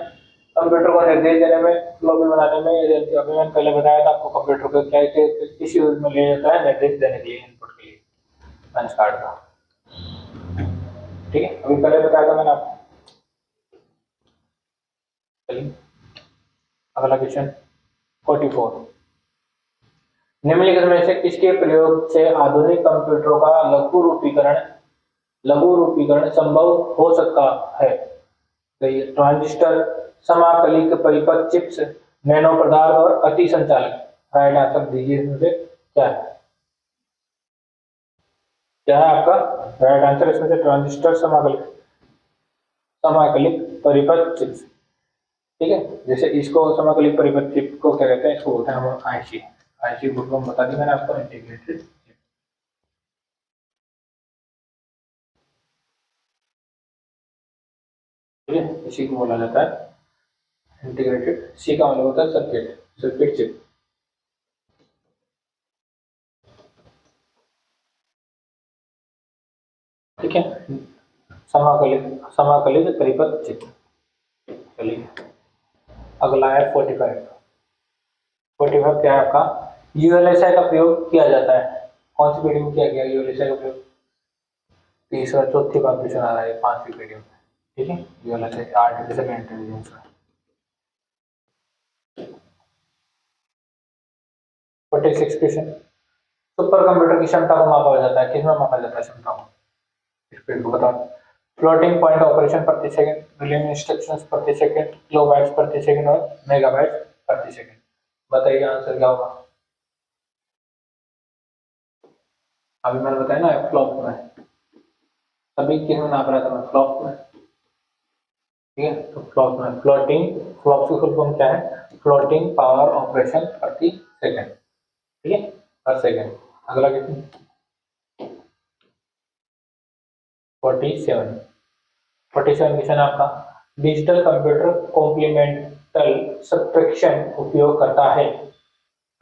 कंप्यूटर को निर्देश देने में, फ्लोपी बनाने में, अभी मैंने पहले बताया था आपको कंप्यूटर को क्या किस यूज में लिया जाता है? निर्देश देने के लिए, इनपुट के लिए पंच कार्ड का। ठीक है, अभी पहले बताया था मैंने आपको। चलिए अगला क्वेश्चन 44। निम्नलिखित में से किसके प्रयोग से आधुनिक कंप्यूटरों का लघु रूपीकरण संभव हो सकता है? तो ये ट्रांजिस्टर, समाकलित परिपथ, चिप्स, नैनो पदार्थ और अति संचालक। राइट आंसर दीजिए इसमें से क्या है? क्या है आपका राइट आंसर इसमें से? ट्रांजिस्टर, समाकलित परिपथ, चिप्स। ठीक है, जैसे इसको समाकलित परिपथ चिप को क्या कहते हैं? इसको बोलते हैं हम आईसी को हम बता दी मैंने आपको, इंटीग्रेटेड। ठीक है, इसी को बोला जाता है इंटीग्रेटेड। सी का मतलब होता है सर्किट चिप। ठीक है, समाकलित परिपथ चिप। चलिए अगला है 45 क्या है आपका? यूएलएसआई का प्रयोग किया जाता है कौन सी पीढ़ी में किया गया यूएलएसआई का प्रयोग? तीसरा चौथी बार क्वेश्चन आ रहा है 5वीं पीढ़ी में। ठीक है, यूएलएसआई आर्टिफिशियल इंटेलिजेंस में। 46 क्वेश्चन। सुपर कंप्यूटर की क्षमता को मापा जाता है, किसमें मापा जाता है क्षमता को? स्पीड को बताओ। फ्लोटिंग पॉइंट ऑपरेशन प्रति सेकंड, बिलियन इंस्ट्रक्शंस प्रति सेकंड, किलोबाइट्स प्रति सेकंड और मेगाबाइट्स प्रति सेकंड। बताइए आंसर क्या होगा? अभी मैंने बताया ना फ्लॉप में, अभी किस में नाप रहा था मैं? फ्लॉप में। ठीक है, तो फ्लॉप में फ्लॉप की फुल फॉर्म क्या है? फ्लोटिंग पावर ऑपरेशन प्रति सेकंड। ठीक है, पर सेकंड। अगला क्वेश्चन 47 क्वेश्चन आपका। डिजिटल कंप्यूटर कॉम्प्लीमेंटल सब्ट्रैक्शन उपयोग करता है।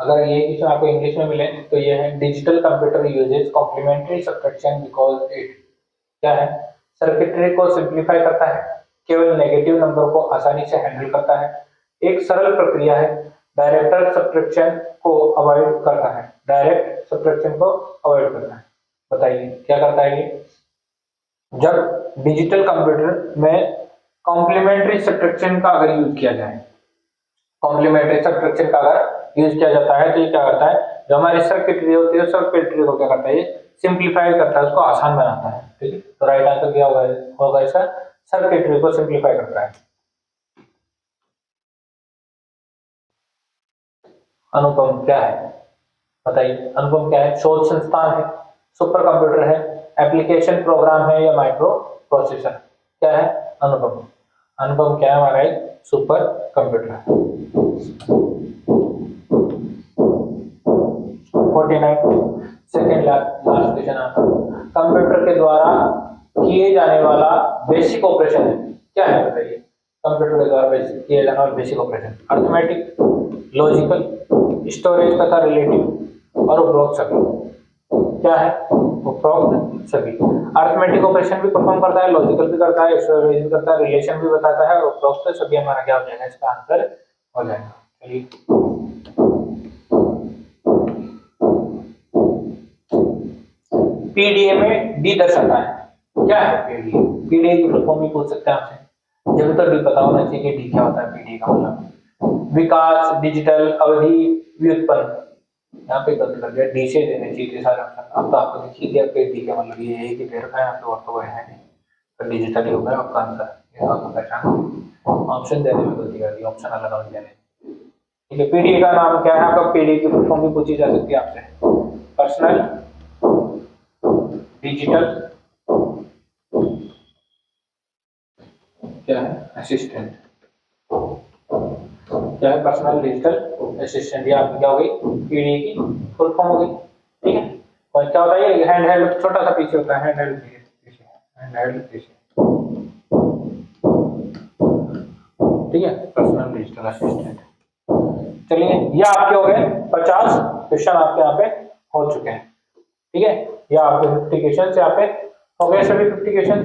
अगर ये क्वेश्चन आपको इंग्लिश में मिले तो ये है digital computer uses complementary subtraction because it क्या है? सर्किटरी को सिंप्लीफाई करता है, केवल नेगेटिव नंबर को आसानी से हैंडल करता है, एक सरल प्रक्रिया है, डायरेक्ट सब्ट्रैक्शन को अवॉइड करता है। बताइए क्या करता है ये? जब डिजिटल कंप्यूटर में कॉम्प्लीमेंट्री सब्ट्रैक्शन का अगर यूज किया जाए, कॉम्प्लीमेंट्री सब्ट्रैक्शन का अगर यूज किया जाता है तो ये क्या करता है? जो हमारी सर्किटरी होती है, सर्किटरी को क्या करता है? ये सिंप्लीफाई करता है, उसको आसान बनाता है। ठीक है, तो राइट आंसर क्या होगा इसका? सर्किटरी को सिंप्लीफाई करता है। अनुपम क्या है? बताइए अनुपम क्या है? शोध संस्थान है, सुपर कंप्यूटर है, एप्लीकेशन प्रोग्राम है या माइक्रो प्रोसेसर? क्या है अनुपम क्या है हमारा? एक सुपर कंप्यूटर है। 49 सेकेंड लास्ट क्वेश्चन आपका। कंप्यूटर के द्वारा किए जाने वाला बेसिक ऑपरेशन है, क्या है बताइए? कंप्यूटर के द्वारा किए जाने वाला basic operation arithmetic, logical, storage तथा रिलेटिव और उपरोक्त सभी। क्या है? उपरोक्त सभी। अर्थमेटिक ऑपरेशन भी परफॉर्म करता है, लॉजिकल भी करता है, स्टोरेज भी करता है, रिलेशन भी बताता है और उपरोक्त सभी हमारा क्या हो जाएगा? इसका आंसर हो जाएगा। चलिए पीडीए में डी दर्शाता है, क्या है पीडीए? पीडीए की फुल फॉर्म भी पूछ सकते हैं आपसे, जब तक डी पता होना चाहिए कि डी क्या होता है। पीडीए का मतलब विकास, डिजिटल, अवधि, व्युत्पन्न। यहाँ पे गलती कर दिया, डी से देने चाहिए सारे ऑप्शन। अब तो आपको दिख ही गया कि डी का मतलब ये है कि दे रखा है यहाँ पे और तो कोई है नहीं, तो डिजिटल ही होगा आपका आंसर। ये आपको पहचान ऑप्शन देने में गलती कर दी, ऑप्शन अलग अलग देने। ठीक है, पीडीए का नाम क्या है आपका? पीडीए की फुल फॉर्म भी पूछी जा सकती है आपसे। पर्सनल डिजिटल क्या है असिस्टेंट, क्या है पर्सनल डिजिटल असिस्टेंट, या क्या हो गई पीडीए की फुल फॉर्म हो गई। ठीक है, और क्या होता है ये हैंड हेल्ड छोटा सा पीछे होता है, हैंड हेल्ड पीछे, हैंड हेल्ड पीछे। ठीक है, पर्सनल डिजिटल असिस्टेंट। चलिए ये आपके हो गए 50 क्वेश्चन आपके यहाँ पे हो चुके हैं। ठीक है, ये आपके 50 क्वेश्चन यहाँ पे हो गए, सभी 50 क्वेश्चन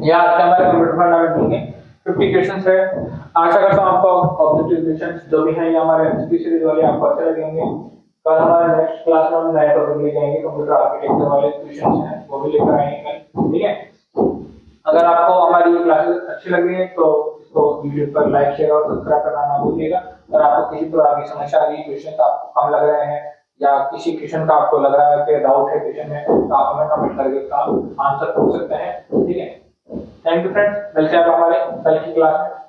ये आपके हमारे कंप्यूटर फंडामेंटल के 50 क्वेश्चन है। आशा करता हूँ आपको ऑब्जेक्टिव क्वेश्चन जो भी हैं ये हमारे एमसीक्यू सीरीज वाले आपको अच्छे लगेंगे। कल हमारे नेक्स्ट क्लास में हम नए टॉपिक ले जाएंगे, कंप्यूटर आर्किटेक्चर वाले क्वेश्चन हैं वो भी लेकर आएंगे कल। ठीक है, अगर आपको हमारी क्लासेस अच्छी लगी है तो इसको वीडियो पर लाइक शेयर और सब्सक्राइब करना ना भूलिएगा। अगर आपको किसी प्रकार की समस्या आ रही है, क्वेश्चन आपको कम लग रहे हैं या किसी क्वेश्चन का आपको लग रहा है कि डाउट है क्वेश्चन में, तो आप हमें कमेंट करके उसका आंसर पूछ सकते हैं। ठीक है, थैंक यू फ्रेंड्स, मिलते हैं आप हमारे कल की क्लास में।